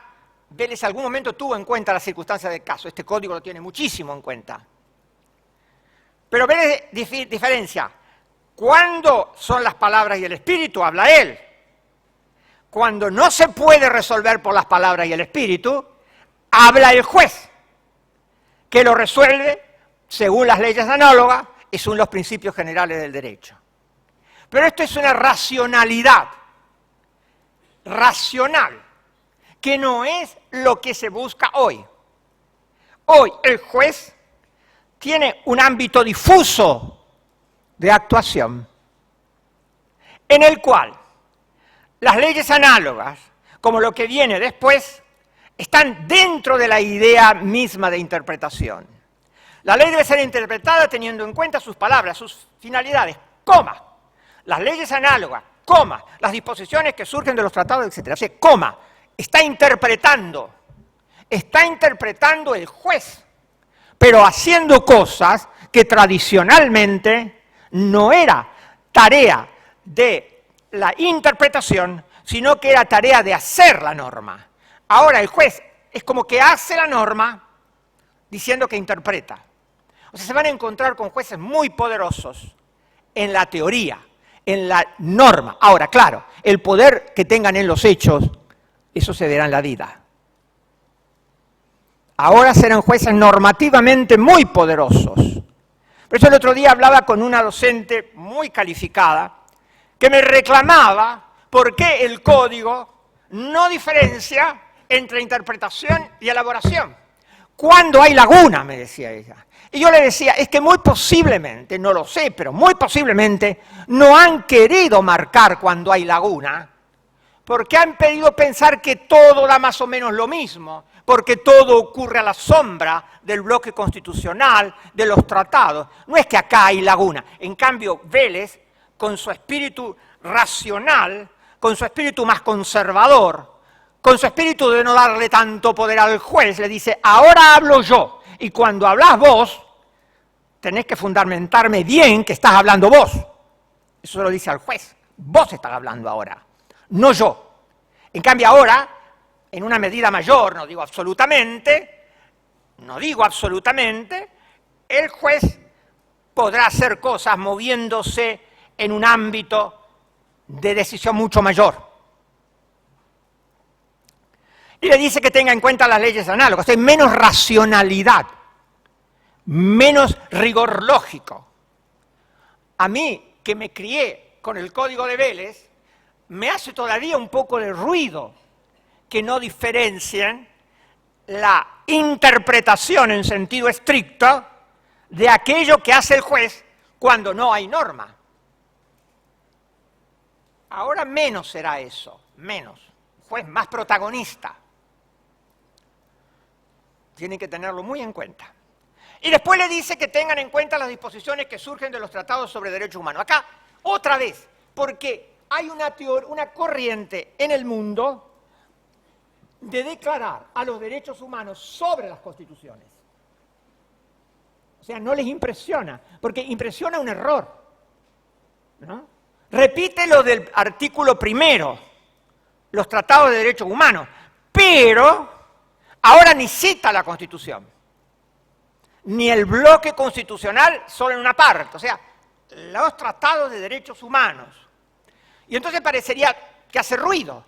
Vélez en algún momento tuvo en cuenta las circunstancias del caso, este código lo tiene muchísimo en cuenta. Pero Vélez diferencia, cuando son las palabras y el espíritu, habla él. Cuando no se puede resolver por las palabras y el espíritu, habla el juez, que lo resuelve según las leyes análogas y según los principios generales del derecho. Pero esto es una racionalidad, racional, que no es lo que se busca hoy. Hoy el juez tiene un ámbito difuso de actuación, en el cual las leyes análogas, como lo que viene después, están dentro de la idea misma de interpretación. La ley debe ser interpretada teniendo en cuenta sus palabras, sus finalidades, coma. Las leyes análogas, coma. Las disposiciones que surgen de los tratados, etc. O sea, coma. Está interpretando el juez, pero haciendo cosas que tradicionalmente no era tarea de la interpretación, sino que era tarea de hacer la norma. Ahora el juez es como que hace la norma diciendo que interpreta. O sea, se van a encontrar con jueces muy poderosos en la teoría, en la norma. Ahora, claro, el poder que tengan en los hechos, eso se verá en la vida. Ahora serán jueces normativamente muy poderosos. Por eso el otro día hablaba con una docente muy calificada que me reclamaba por qué el código no diferencia entre interpretación y elaboración. ¿Cuándo hay laguna?, me decía ella. Y yo le decía, es que muy posiblemente, no lo sé, pero muy posiblemente no han querido marcar cuando hay laguna, porque han pedido pensar que todo da más o menos lo mismo, porque todo ocurre a la sombra del bloque constitucional, de los tratados. No es que acá hay laguna. En cambio, Vélez, con su espíritu racional, con su espíritu más conservador, con su espíritu de no darle tanto poder al juez, le dice, ahora hablo yo, y cuando hablas vos, tenés que fundamentarme bien que estás hablando vos. Eso se lo dice al juez, vos estás hablando ahora. no yo. En cambio ahora, en una medida mayor, no digo absolutamente, el juez podrá hacer cosas moviéndose en un ámbito de decisión mucho mayor. Y le dice que tenga en cuenta las leyes análogas, hay menos racionalidad, menos rigor lógico. A mí, que me crié con el Código de Vélez, me hace todavía un poco de ruido que no diferencien la interpretación en sentido estricto de aquello que hace el juez cuando no hay norma. Ahora menos será eso, menos. Un juez más protagonista. Tienen que tenerlo muy en cuenta. Y después le dice que tengan en cuenta las disposiciones que surgen de los tratados sobre derechos humanos. Acá, otra vez, porque hay una corriente en el mundo de declarar a los derechos humanos sobre las constituciones. O sea, no les impresiona, porque impresiona un error, ¿no? Repite lo del artículo primero, los tratados de derechos humanos, pero ahora ni cita la Constitución, ni el bloque constitucional solo en una parte, o sea, los tratados de derechos humanos. Y entonces parecería que hace ruido.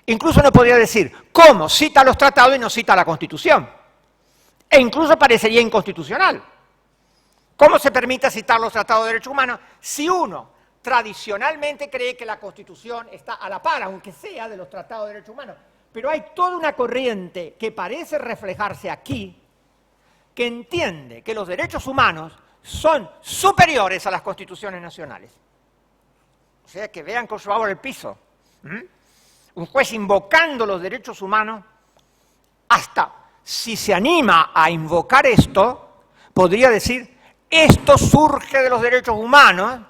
Incluso no podría decir cómo cita los tratados y no cita la Constitución. E incluso parecería inconstitucional. ¿Cómo se permite citar los tratados de derechos humanos si uno tradicionalmente cree que la Constitución está a la par, aunque sea de los tratados de derechos humanos? Pero hay toda una corriente que parece reflejarse aquí, que entiende que los derechos humanos son superiores a las constituciones nacionales. O sea, que vean con favor el piso. Un juez invocando los derechos humanos, hasta si se anima a invocar esto, podría decir, esto surge de los derechos humanos,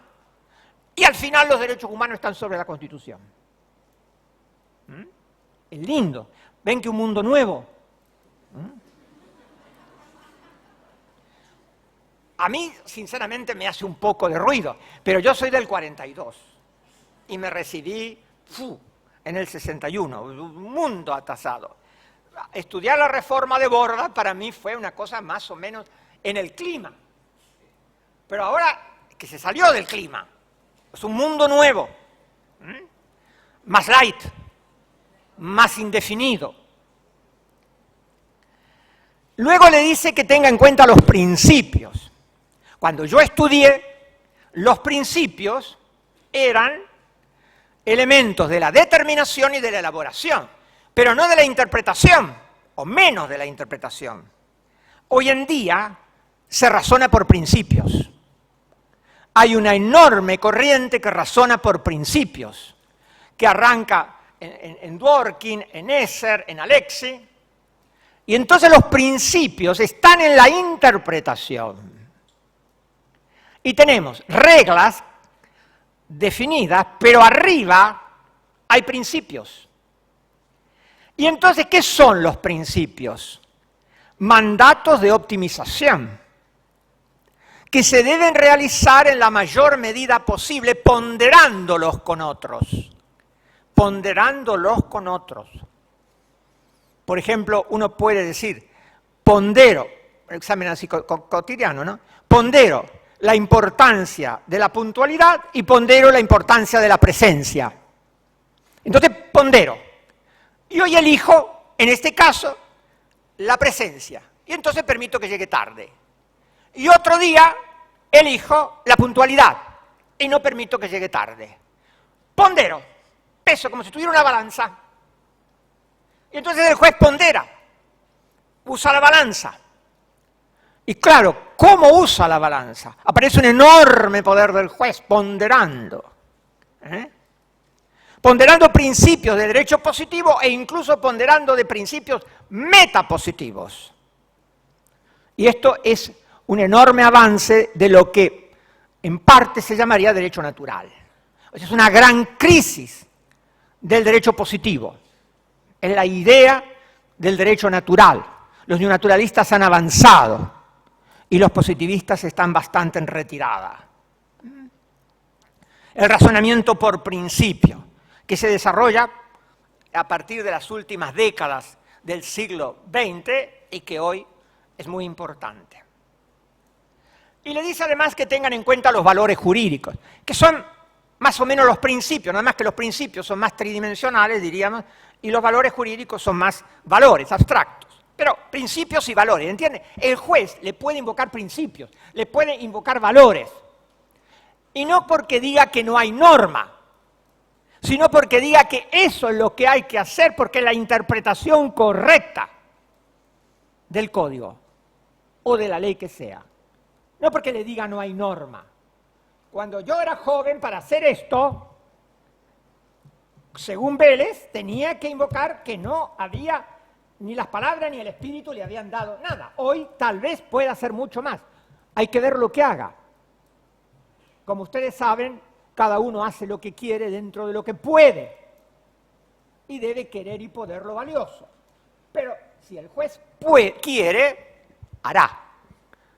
y al final los derechos humanos están sobre la Constitución. Es lindo. ¿Ven que un mundo nuevo? A mí, sinceramente, me hace un poco de ruido, pero yo soy del 42 y me recibí en el 61, un mundo atasado. Estudiar la reforma de Borda para mí fue una cosa más o menos en el clima. Pero ahora que se salió del clima, es un mundo nuevo, más light, más indefinido. Luego le dice que tenga en cuenta los principios. Cuando yo estudié, los principios eran elementos de la determinación y de la elaboración, pero no de la interpretación, o menos de la interpretación. Hoy en día se razona por principios. Hay una enorme corriente que razona por principios, que arranca en Dworkin, en Esser, en Alexis, y entonces los principios están en la interpretación. Y tenemos reglas definidas, pero arriba hay principios. Y entonces, ¿qué son los principios? Mandatos de optimización, que se deben realizar en la mayor medida posible, ponderándolos con otros. Ponderándolos con otros. Por ejemplo, uno puede decir, pondero, examen así cotidiano, ¿no? Pondero la importancia de la puntualidad y pondero la importancia de la presencia. Entonces, pondero. Y hoy elijo, en este caso, la presencia. Y entonces permito que llegue tarde. Y otro día elijo la puntualidad y no permito que llegue tarde. Pondero, peso como si tuviera una balanza. Y entonces el juez pondera, usa la balanza. Y claro, ¿cómo usa la balanza? Aparece un enorme poder del juez ponderando. Ponderando principios de derecho positivo e incluso ponderando de principios metapositivos. Y esto es un enorme avance de lo que en parte se llamaría derecho natural. O sea, es una gran crisis del derecho positivo. Es la idea del derecho natural. Los neonaturalistas han avanzado y los positivistas están bastante en retirada. El razonamiento por principio, que que se desarrolla a partir de las últimas décadas del siglo XX y que hoy es muy importante. Y le dice además que tengan en cuenta los valores jurídicos, que son más o menos los principios, nada más que los principios son más tridimensionales, diríamos, y los valores jurídicos son más valores abstractos. Pero principios y valores, ¿entiende? El juez le puede invocar principios, le puede invocar valores. Y no porque diga que no hay norma, sino porque diga que eso es lo que hay que hacer, porque es la interpretación correcta del código o de la ley que sea. No porque le diga no hay norma. Cuando yo era joven, para hacer esto, según Vélez, tenía que invocar que no había ni las palabras ni el espíritu le habían dado nada. Hoy tal vez pueda hacer mucho más. Hay que ver lo que haga. Como ustedes saben, cada uno hace lo que quiere dentro de lo que puede. Y debe querer y poder lo valioso. Pero si el juez quiere, hará.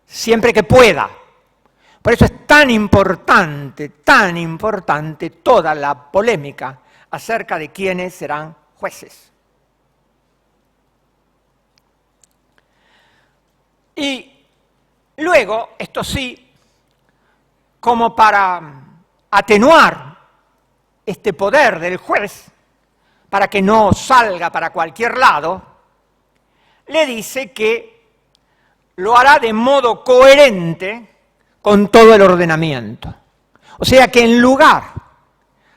Siempre que pueda. Por eso es tan importante toda la polémica acerca de quiénes serán jueces. Y luego, esto sí, como para atenuar este poder del juez, para que no salga para cualquier lado, le dice que lo hará de modo coherente con todo el ordenamiento. O sea que en lugar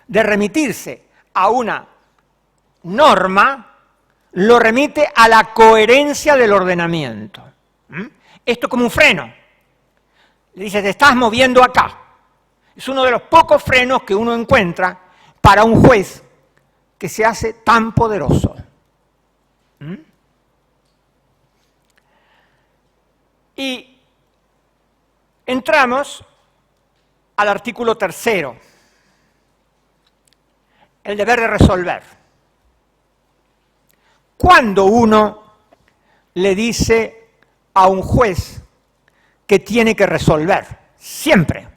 de remitirse a una norma, lo remite a la coherencia del ordenamiento. Esto como un freno. Le dice, te estás moviendo acá. Es uno de los pocos frenos que uno encuentra para un juez que se hace tan poderoso. Y entramos al artículo 3, el deber de resolver. Cuando uno le dice a un juez que tiene que resolver, siempre,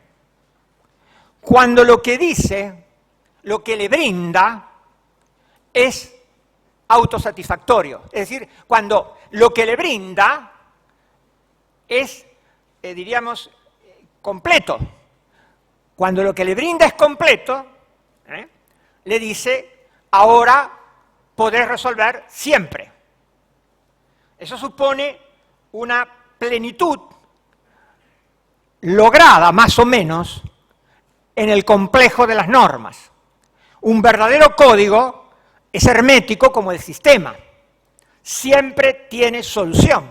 cuando lo que dice, lo que le brinda, es autosatisfactorio. Es decir, cuando lo que le brinda es, diríamos, completo. Cuando lo que le brinda es completo, le dice, ahora podés resolver siempre. Eso supone una plenitud lograda, más o menos, en el complejo de las normas. Un verdadero código es hermético como el sistema. Siempre tiene solución.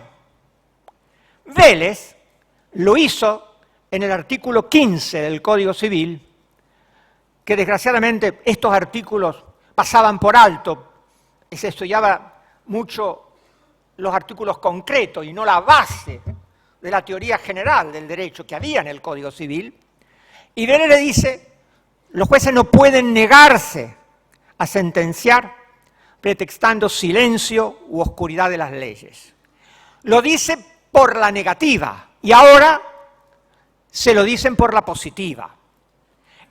Vélez lo hizo en el artículo 15 del Código Civil, que desgraciadamente estos artículos pasaban por alto, y se estudiaba mucho los artículos concretos y no la base de la teoría general del derecho que había en el Código Civil. Y Vélez le dice, los jueces no pueden negarse a sentenciar pretextando silencio u oscuridad de las leyes. Lo dice por la negativa y ahora se lo dicen por la positiva.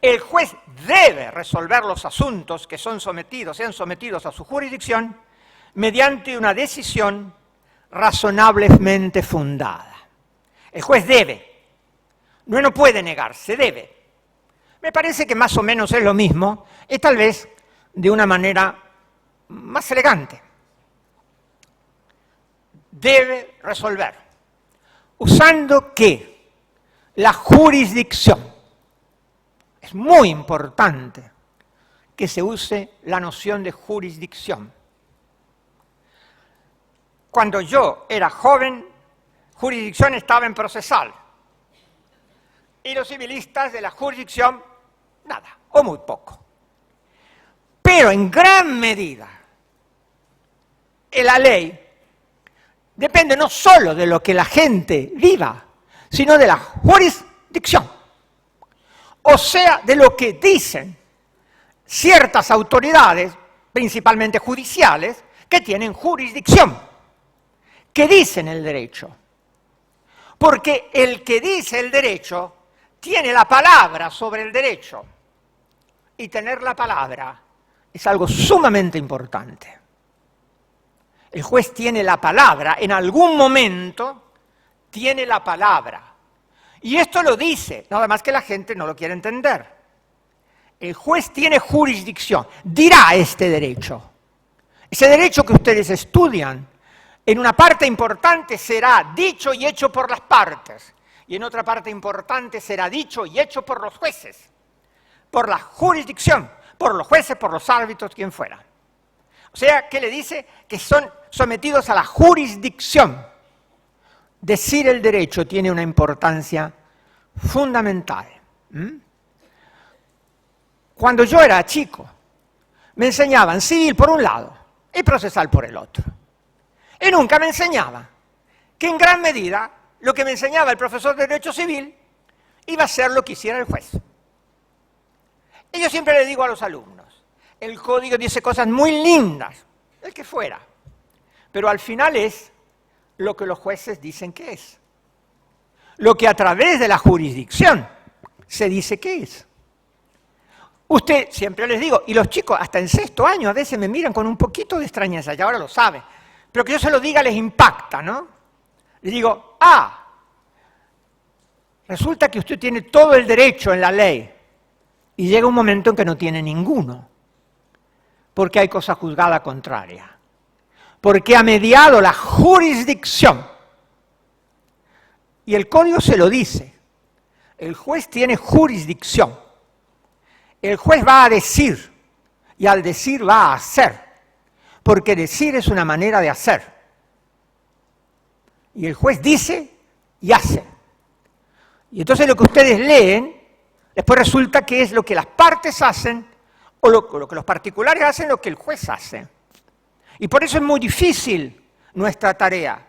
El juez debe resolver los asuntos que sean sometidos a su jurisdicción mediante una decisión razonablemente fundada. El juez debe, no puede negarse, debe. Me parece que más o menos es lo mismo, y tal vez de una manera más elegante. Debe resolver, usando que la jurisdicción, es muy importante que se use la noción de jurisdicción. Cuando yo era joven, jurisdicción estaba en procesal. Y los civilistas de la jurisdicción, nada, o muy poco. Pero en gran medida, la ley depende no solo de lo que la gente viva, sino de la jurisdicción. O sea, de lo que dicen ciertas autoridades, principalmente judiciales, que tienen jurisdicción, que dicen el derecho. Porque el que dice el derecho tiene la palabra sobre el derecho. Y tener la palabra es algo sumamente importante. El juez tiene la palabra, en algún momento tiene la palabra. Y esto lo dice, nada más que la gente no lo quiere entender. El juez tiene jurisdicción, dirá este derecho. Ese derecho que ustedes estudian, en una parte importante será dicho y hecho por las partes, y en otra parte importante será dicho y hecho por los jueces, por la jurisdicción, por los jueces, por los árbitros, quien fuera. O sea, ¿qué le dice? Que son sometidos a la jurisdicción. Decir el derecho tiene una importancia fundamental. Cuando yo era chico, me enseñaban civil por un lado y procesal por el otro. Y nunca me enseñaba que en gran medida lo que me enseñaba el profesor de Derecho Civil iba a ser lo que hiciera el juez. Y yo siempre le digo a los alumnos, el código dice cosas muy lindas, el que fuera, pero al final es lo que los jueces dicen que es. Lo que a través de la jurisdicción se dice que es. Usted, siempre les digo, y los chicos hasta en sexto año a veces me miran con un poquito de extrañeza, y ahora lo saben, pero que yo se lo diga les impacta, ¿no? Les digo, resulta que usted tiene todo el derecho en la ley, y llega un momento en que no tiene ninguno, porque hay cosa juzgada contraria, porque ha mediado la jurisdicción. Y el código se lo dice, el juez tiene jurisdicción. El juez va a decir, y al decir va a hacer, porque decir es una manera de hacer. Y el juez dice y hace. Y entonces lo que ustedes leen, después resulta que es lo que las partes hacen, o lo que los particulares hacen, lo que el juez hace. Y por eso es muy difícil nuestra tarea,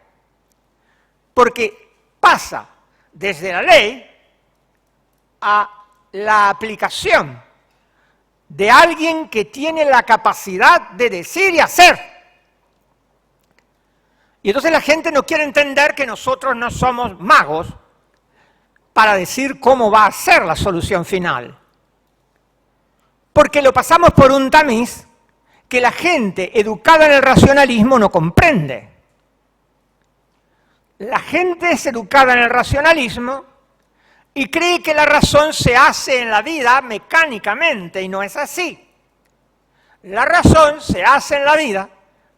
porque pasa desde la ley a la aplicación de alguien que tiene la capacidad de decir y hacer. Y entonces la gente no quiere entender que nosotros no somos magos para decir cómo va a ser la solución final. Porque lo pasamos por un tamiz que la gente educada en el racionalismo no comprende. La gente es educada en el racionalismo y cree que la razón se hace en la vida mecánicamente, y no es así. La razón se hace en la vida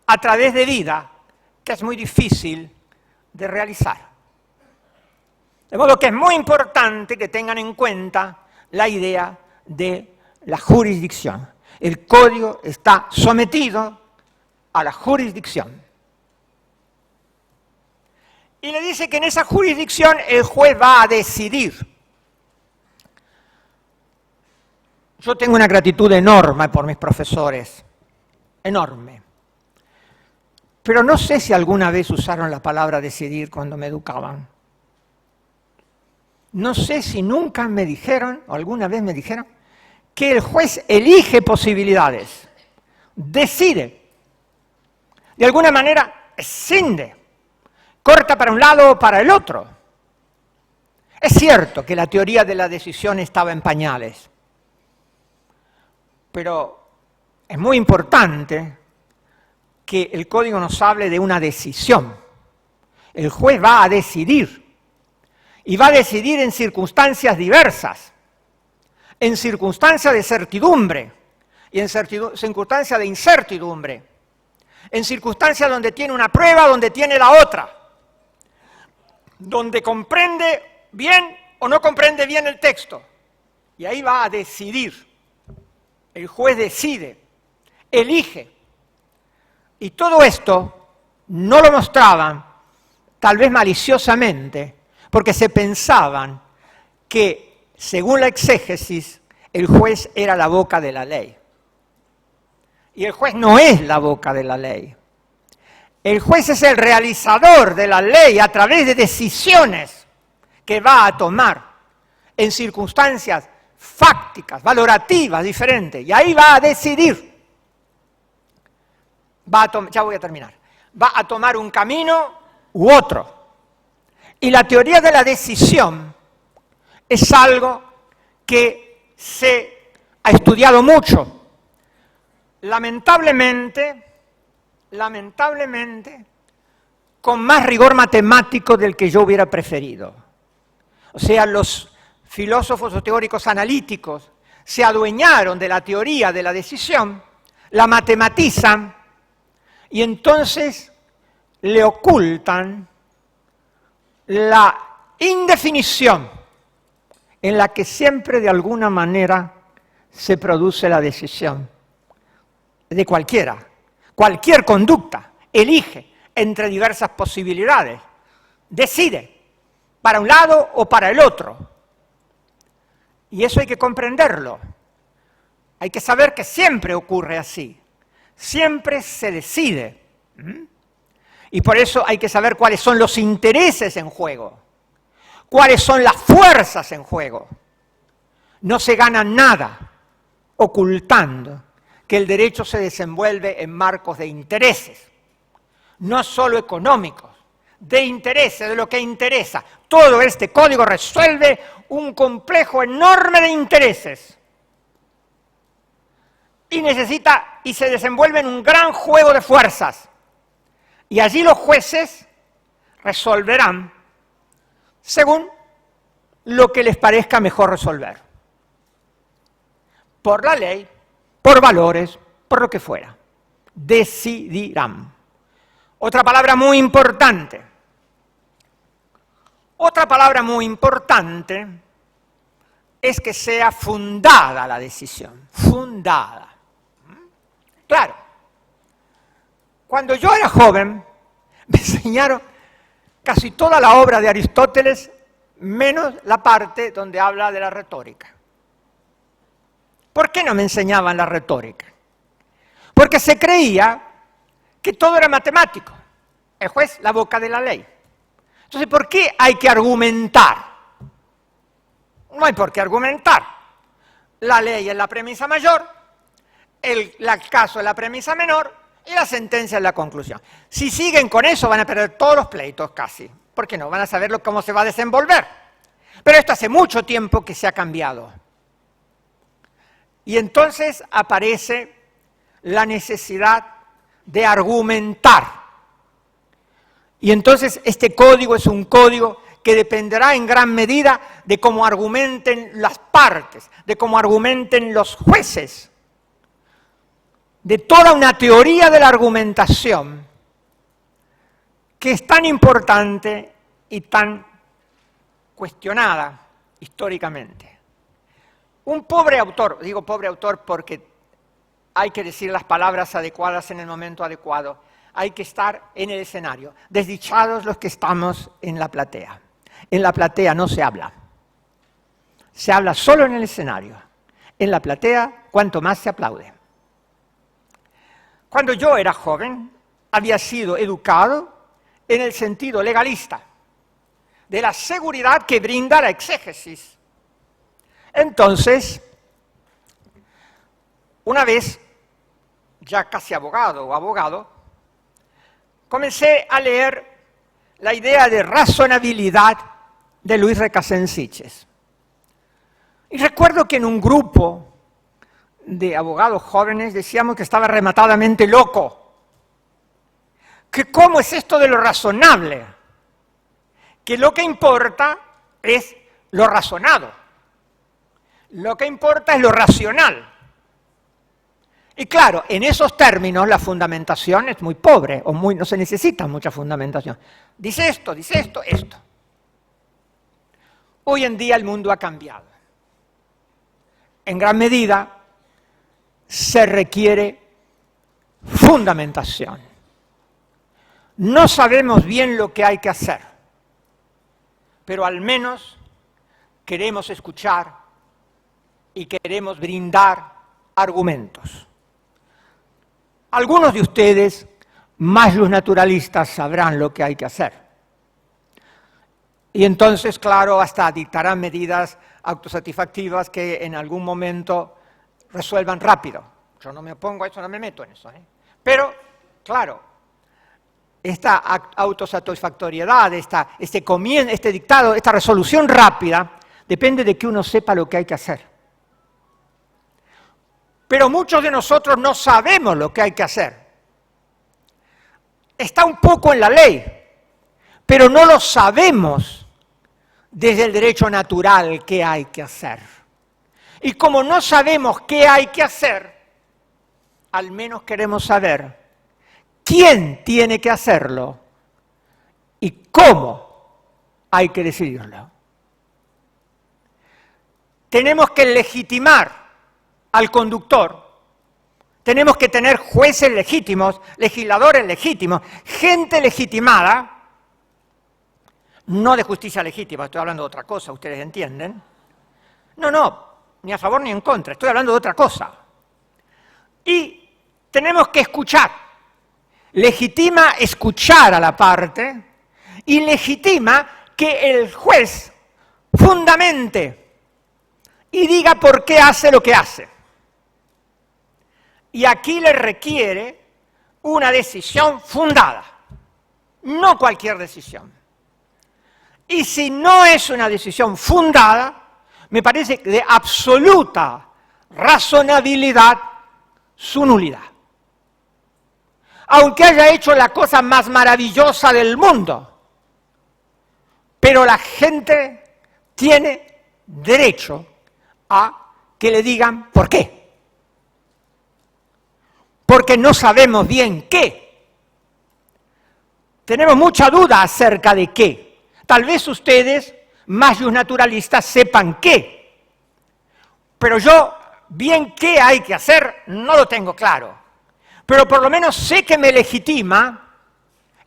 a través de vida, que es muy difícil de realizar. De modo que es muy importante que tengan en cuenta la idea de la jurisdicción. El código está sometido a la jurisdicción. Y le dice que en esa jurisdicción el juez va a decidir. Yo tengo una gratitud enorme por mis profesores, enorme. Pero no sé si alguna vez usaron la palabra decidir cuando me educaban. No sé si nunca me dijeron, o alguna vez me dijeron, que el juez elige posibilidades, decide, de alguna manera escinde, corta para un lado o para el otro. Es cierto que la teoría de la decisión estaba en pañales, pero es muy importante que el código nos hable de una decisión. El juez va a decidir, y va a decidir en circunstancias diversas, en circunstancias de certidumbre y en circunstancias de incertidumbre, en circunstancias donde tiene una prueba, donde tiene la otra, donde comprende bien o no comprende bien el texto, y ahí va a decidir. El juez decide, elige, y todo esto no lo mostraban, tal vez maliciosamente, porque se pensaban que, según la exégesis, el juez era la boca de la ley. Y el juez no es la boca de la ley. El juez es el realizador de la ley a través de decisiones que va a tomar en circunstancias fácticas, valorativas, diferentes. Y ahí va a decidir. Ya voy a terminar. Va a tomar un camino u otro. Y la teoría de la decisión es algo que se ha estudiado mucho lamentablemente, con más rigor matemático del que yo hubiera preferido. O sea, los filósofos o teóricos analíticos se adueñaron de la teoría de la decisión, la matematizan y entonces le ocultan la indefinición en la que siempre de alguna manera se produce la decisión de cualquiera. Cualquier conducta elige entre diversas posibilidades, decide para un lado o para el otro. Y eso hay que comprenderlo. Hay que saber que siempre ocurre así. Siempre se decide. Y por eso hay que saber cuáles son los intereses en juego, cuáles son las fuerzas en juego. No se gana nada ocultando que el derecho se desenvuelve en marcos de intereses, no solo económicos, de intereses, de lo que interesa. Todo este código resuelve un complejo enorme de intereses y se desenvuelve en un gran juego de fuerzas. Y allí los jueces resolverán según lo que les parezca mejor resolver. Por la ley, por valores, por lo que fuera. Decidirán. Otra palabra muy importante. Otra palabra muy importante es que sea fundada la decisión. Fundada. Claro. Cuando yo era joven, me enseñaron casi toda la obra de Aristóteles, menos la parte donde habla de la retórica. ¿Por qué no me enseñaban la retórica? Porque se creía que todo era matemático. El juez, la boca de la ley. Entonces, ¿por qué hay que argumentar? No hay por qué argumentar. La ley es la premisa mayor, el caso es la premisa menor y la sentencia es la conclusión. Si siguen con eso van a perder todos los pleitos casi. ¿Por qué no? Van a saber cómo se va a desenvolver. Pero esto hace mucho tiempo que se ha cambiado. Y entonces aparece la necesidad de argumentar. Y entonces este código es un código que dependerá en gran medida de cómo argumenten las partes, de cómo argumenten los jueces, de toda una teoría de la argumentación que es tan importante y tan cuestionada históricamente. Un pobre autor, digo pobre autor porque hay que decir las palabras adecuadas en el momento adecuado, hay que estar en el escenario. Desdichados los que estamos en la platea. En la platea no se habla. Se habla solo en el escenario. En la platea, cuanto más se aplaude. Cuando yo era joven, había sido educado en el sentido legalista, de la seguridad que brinda la exégesis. Entonces, una vez, ya casi abogado o abogado, comencé a leer la idea de razonabilidad de Luis Recasens Sitges. Y recuerdo que en un grupo de abogados jóvenes decíamos que estaba rematadamente loco. Que cómo es esto de lo razonable, que lo que importa es lo razonado, lo que importa es lo racional. Y claro, en esos términos la fundamentación es muy pobre, o no se necesita mucha fundamentación. Dice esto, esto. Hoy en día el mundo ha cambiado. En gran medida se requiere fundamentación. No sabemos bien lo que hay que hacer, pero al menos queremos escuchar y queremos brindar argumentos. Algunos de ustedes, más los naturalistas, sabrán lo que hay que hacer. Y entonces, claro, hasta dictarán medidas autosatisfactivas que en algún momento resuelvan rápido. Yo no me opongo a eso, no me meto en eso. Pero, claro, esta autosatisfactoriedad, este dictado, esta resolución rápida, depende de que uno sepa lo que hay que hacer. pero muchos de nosotros no sabemos lo que hay que hacer. Está un poco en la ley, pero no lo sabemos desde el derecho natural qué hay que hacer. Y como no sabemos qué hay que hacer, al menos queremos saber quién tiene que hacerlo y cómo hay que decidirlo. Tenemos que legitimar al conductor. Tenemos que tener jueces legítimos, legisladores legítimos, gente legitimada, no de justicia legítima, estoy hablando de otra cosa, ¿ustedes entienden? No, ni a favor ni en contra, estoy hablando de otra cosa. Y tenemos que escuchar. Legitima escuchar a la parte y legitima que el juez fundamente y diga por qué hace lo que hace. Y aquí le requiere una decisión fundada, no cualquier decisión. Y si no es una decisión fundada, me parece de absoluta razonabilidad su nulidad. Aunque haya hecho la cosa más maravillosa del mundo, pero la gente tiene derecho a que le digan por qué. Porque no sabemos bien qué. Tenemos mucha duda acerca de qué. Tal vez ustedes, más naturalistas, sepan qué. Pero yo, bien qué hay que hacer, no lo tengo claro. Pero por lo menos sé que me legitima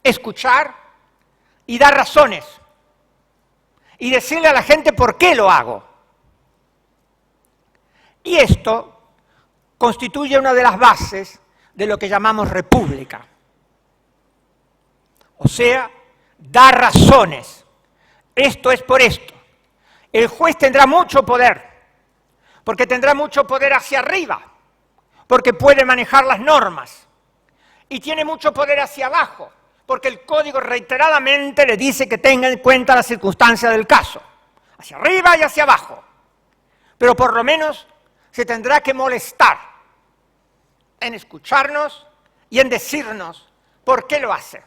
escuchar y dar razones. Y decirle a la gente por qué lo hago. Y esto constituye una de las bases de lo que llamamos república. O sea, dar razones. Esto es por esto. El juez tendrá mucho poder, porque tendrá mucho poder hacia arriba, porque puede manejar las normas. Y tiene mucho poder hacia abajo, porque el código reiteradamente le dice que tenga en cuenta las circunstancias del caso. Hacia arriba y hacia abajo. Pero por lo menos se tendrá que molestar en escucharnos y en decirnos por qué lo hace.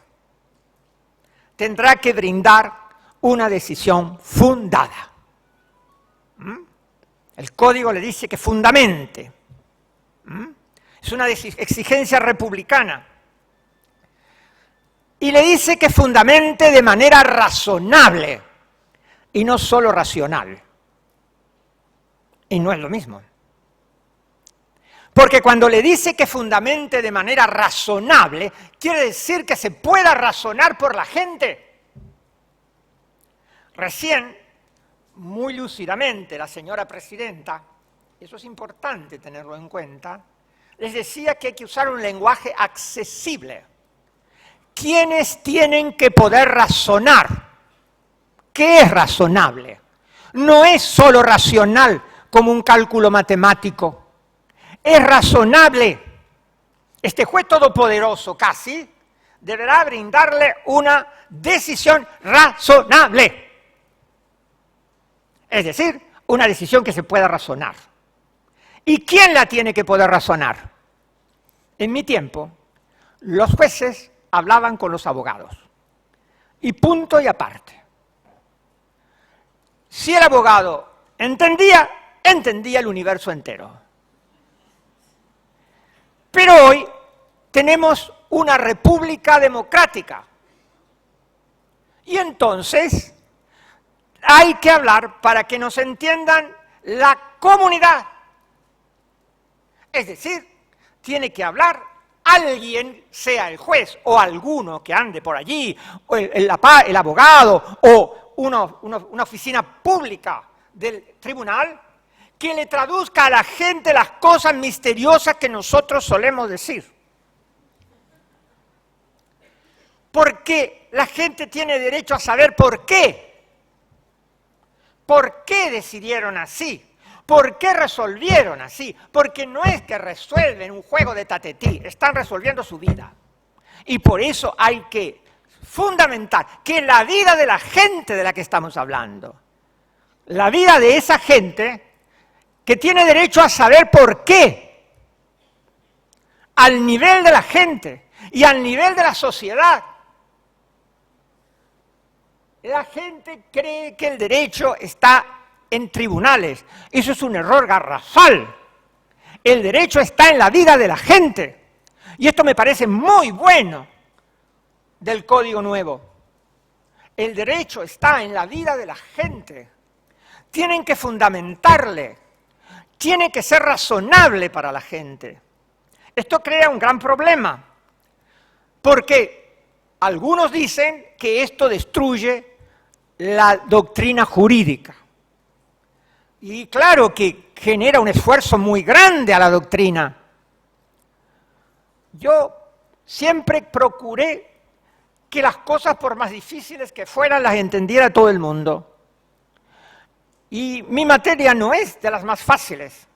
Tendrá que brindar una decisión fundada. El código le dice que fundamente. Es una exigencia republicana. Y le dice que fundamente de manera razonable y no solo racional. Y no es lo mismo. Porque cuando le dice que fundamente de manera razonable, quiere decir que se pueda razonar por la gente. Recién, muy lúcidamente, la señora presidenta, eso es importante tenerlo en cuenta, les decía que hay que usar un lenguaje accesible. ¿Quiénes tienen que poder razonar? ¿Qué es razonable? No es solo racional como un cálculo matemático. Es razonable. Este juez todopoderoso casi deberá brindarle una decisión razonable. Es decir, una decisión que se pueda razonar. ¿Y quién la tiene que poder razonar? En mi tiempo, los jueces hablaban con los abogados. Y punto y aparte. Si el abogado entendía el universo entero. Pero hoy tenemos una república democrática. Y entonces hay que hablar para que nos entiendan la comunidad. Es decir, tiene que hablar alguien, sea el juez o alguno que ande por allí, o el abogado o una oficina pública del tribunal, que le traduzca a la gente las cosas misteriosas que nosotros solemos decir. Porque la gente tiene derecho a saber por qué. ¿Por qué decidieron así? ¿Por qué resolvieron así? Porque no es que resuelven un juego de tatetí, están resolviendo su vida. Y por eso hay que fundamentar que la vida de la gente de la que estamos hablando, la vida de esa gente que tiene derecho a saber por qué, al nivel de la gente y al nivel de la sociedad. La gente cree que el derecho está en tribunales. Eso es un error garrafal. El derecho está en la vida de la gente. Y esto me parece muy bueno del Código Nuevo. El derecho está en la vida de la gente. Tienen que fundamentarle. Tiene que ser razonable para la gente. Esto crea un gran problema. Porque algunos dicen que esto destruye la doctrina jurídica. Y claro que genera un esfuerzo muy grande a la doctrina. Yo siempre procuré que las cosas, por más difíciles que fueran, las entendiera todo el mundo. Y mi materia no es de las más fáciles.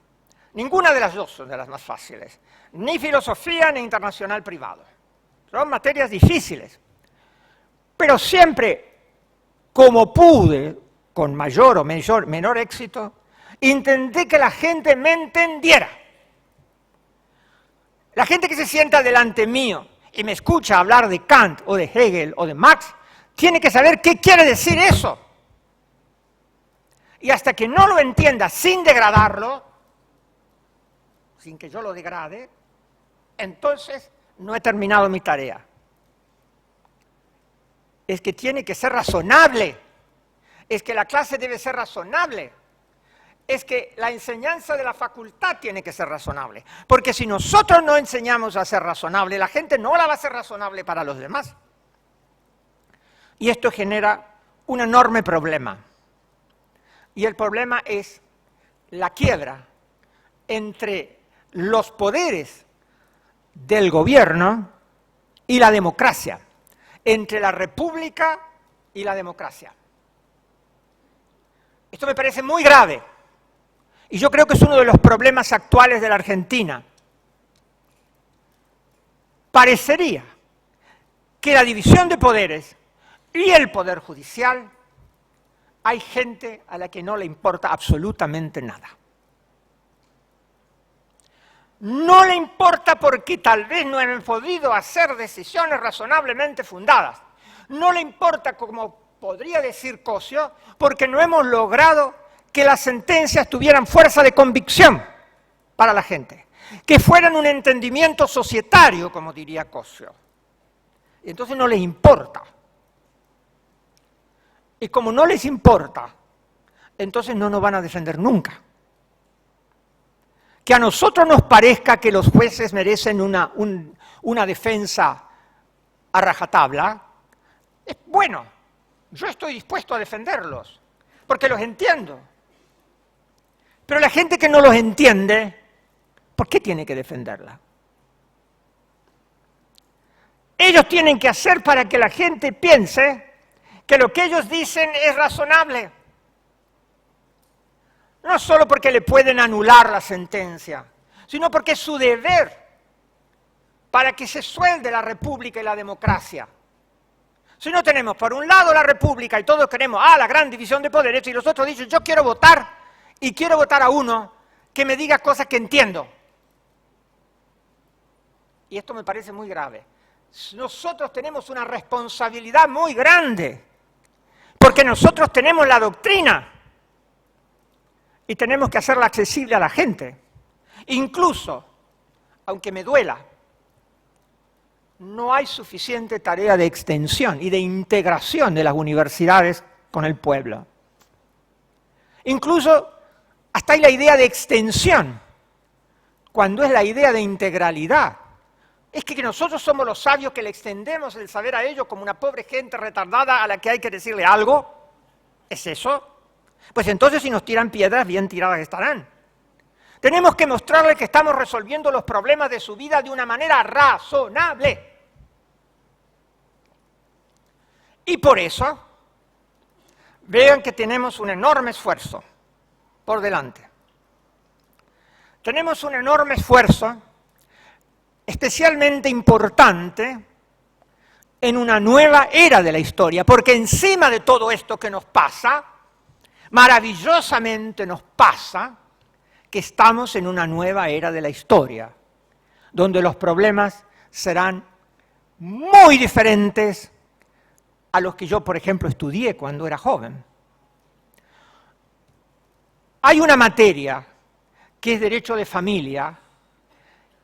Ninguna de las dos son de las más fáciles. Ni filosofía ni internacional privado. Son materias difíciles. Pero siempre, como pude, con mayor o menor éxito, intenté que la gente me entendiera. La gente que se sienta delante mío y me escucha hablar de Kant o de Hegel o de Marx, tiene que saber qué quiere decir eso. Y hasta que no lo entienda sin degradarlo, sin que yo lo degrade, entonces no he terminado mi tarea. Es que tiene que ser razonable. Es que la clase debe ser razonable. Es que la enseñanza de la facultad tiene que ser razonable. Porque si nosotros no enseñamos a ser razonable, la gente no la va a hacer razonable para los demás. Y esto genera un enorme problema. Y el problema es la quiebra entre los poderes del gobierno y la democracia, entre la república y la democracia. Esto me parece muy grave. Y yo creo que es uno de los problemas actuales de la Argentina. Parecería que la división de poderes y el poder judicial, hay gente a la que no le importa absolutamente nada. No le importa porque tal vez no han podido hacer decisiones razonablemente fundadas. No le importa, como podría decir Cosio, porque no hemos logrado que las sentencias tuvieran fuerza de convicción para la gente, que fueran un entendimiento societario, como diría Cosio. Y entonces no les importa. Y como no les importa, entonces no nos van a defender nunca. Que a nosotros nos parezca que los jueces merecen una defensa a rajatabla, es bueno. Yo estoy dispuesto a defenderlos, porque los entiendo. Pero la gente que no los entiende, ¿por qué tiene que defenderla? Ellos tienen que hacer para que la gente piense que lo que ellos dicen es razonable. No solo porque le pueden anular la sentencia, sino porque es su deber para que se suelde la república y la democracia. Si no tenemos por un lado la república y todos queremos la gran división de poderes y los otros dicen yo quiero votar y quiero votar a uno que me diga cosas que entiendo. Y esto me parece muy grave. Nosotros tenemos una responsabilidad muy grande porque nosotros tenemos la doctrina y tenemos que hacerla accesible a la gente. Incluso, aunque me duela, no hay suficiente tarea de extensión y de integración de las universidades con el pueblo. Incluso, hasta hay la idea de extensión, cuando es la idea de integralidad. Es que nosotros somos los sabios que le extendemos el saber a ellos como una pobre gente retardada a la que hay que decirle algo. ¿Es eso? Pues entonces si nos tiran piedras, bien tiradas estarán. Tenemos que mostrarles que estamos resolviendo los problemas de su vida de una manera razonable. Y por eso, vean que tenemos un enorme esfuerzo por delante. Tenemos un enorme esfuerzo especialmente importante en una nueva era de la historia, porque encima de todo esto que nos pasa, maravillosamente nos pasa que estamos en una nueva era de la historia. donde los problemas serán muy diferentes a los que yo, por ejemplo, estudié cuando era joven. Hay una materia que es derecho de familia,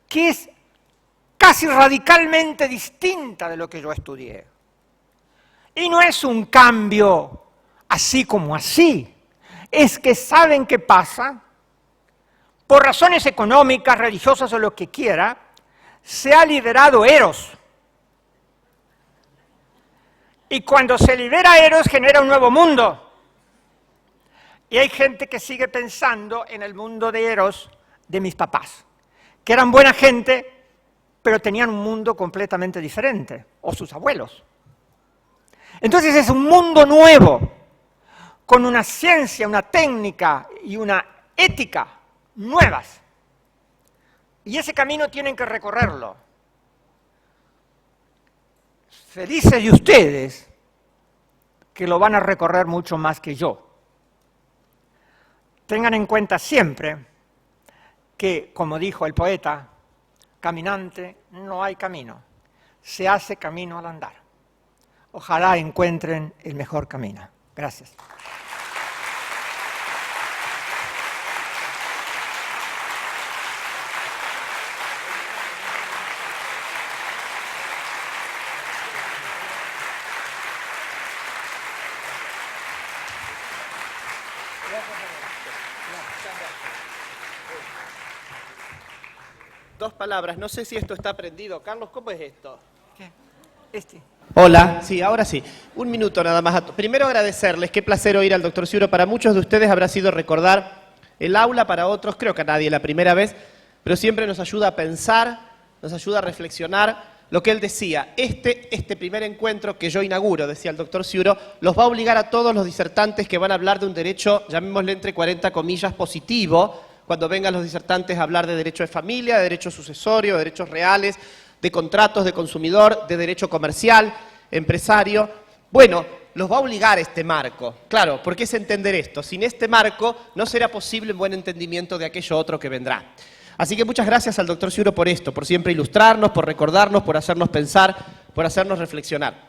que es casi radicalmente distinta de lo que yo estudié. Y no es un cambio así como así, es que ¿saben qué pasa? Por razones económicas, religiosas o lo que quiera, se ha liberado Eros. Y cuando se libera Eros genera un nuevo mundo. Y hay gente que sigue pensando en el mundo de Eros de mis papás, que eran buena gente, pero tenían un mundo completamente diferente, o sus abuelos. Entonces es un mundo nuevo, con una ciencia, una técnica y una ética nuevas. Y ese camino tienen que recorrerlo. Felices de ustedes que lo van a recorrer mucho más que yo. Tengan en cuenta siempre que, como dijo el poeta, caminante no hay camino, se hace camino al andar. Ojalá encuentren el mejor camino. Gracias. Dos palabras, no sé si esto está prendido. Carlos, ¿cómo es esto? ¿Qué? Hola, sí, ahora sí. Un minuto nada más. Primero agradecerles, qué placer oír al doctor Ciuro. Para muchos de ustedes habrá sido recordar el aula, para otros creo que a nadie la primera vez, pero siempre nos ayuda a pensar, nos ayuda a reflexionar. Lo que él decía, este primer encuentro que yo inauguro, decía el doctor Ciuro, los va a obligar a todos los disertantes que van a hablar de un derecho, llamémosle entre 40 comillas, positivo, cuando vengan los disertantes a hablar de derecho de familia, de derecho sucesorio, de derechos reales, de contratos de consumidor, de derecho comercial, empresario. Bueno, los va a obligar este marco. Claro, porque es entender esto. Sin este marco no será posible un buen entendimiento de aquello otro que vendrá. Así que muchas gracias al doctor Ciuro por esto, por siempre ilustrarnos, por recordarnos, por hacernos pensar, por hacernos reflexionar.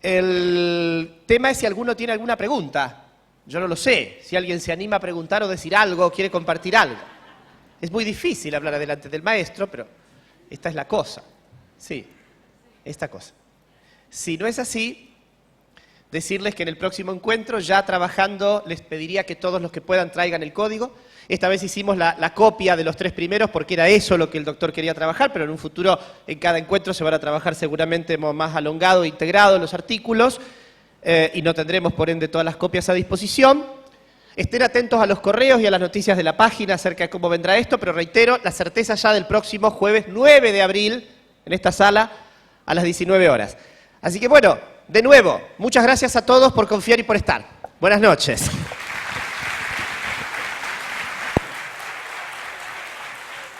El tema es si alguno tiene alguna pregunta. Yo no lo sé, si alguien se anima a preguntar o decir algo o quiere compartir algo. Es muy difícil hablar delante del maestro, pero esta es la cosa. Sí, esta cosa. Si no es así, decirles que en el próximo encuentro, ya trabajando, les pediría que todos los que puedan traigan el código. Esta vez hicimos la copia de los 3 primeros porque era eso lo que el doctor quería trabajar, pero en un futuro en cada encuentro se van a trabajar seguramente más alongado e integrado los artículos. Y no tendremos, por ende, todas las copias a disposición. Estén atentos a los correos y a las noticias de la página acerca de cómo vendrá esto, pero reitero, la certeza ya del próximo jueves 9 de abril, en esta sala, a las 19 horas. Así que bueno, de nuevo, muchas gracias a todos por confiar y por estar. Buenas noches.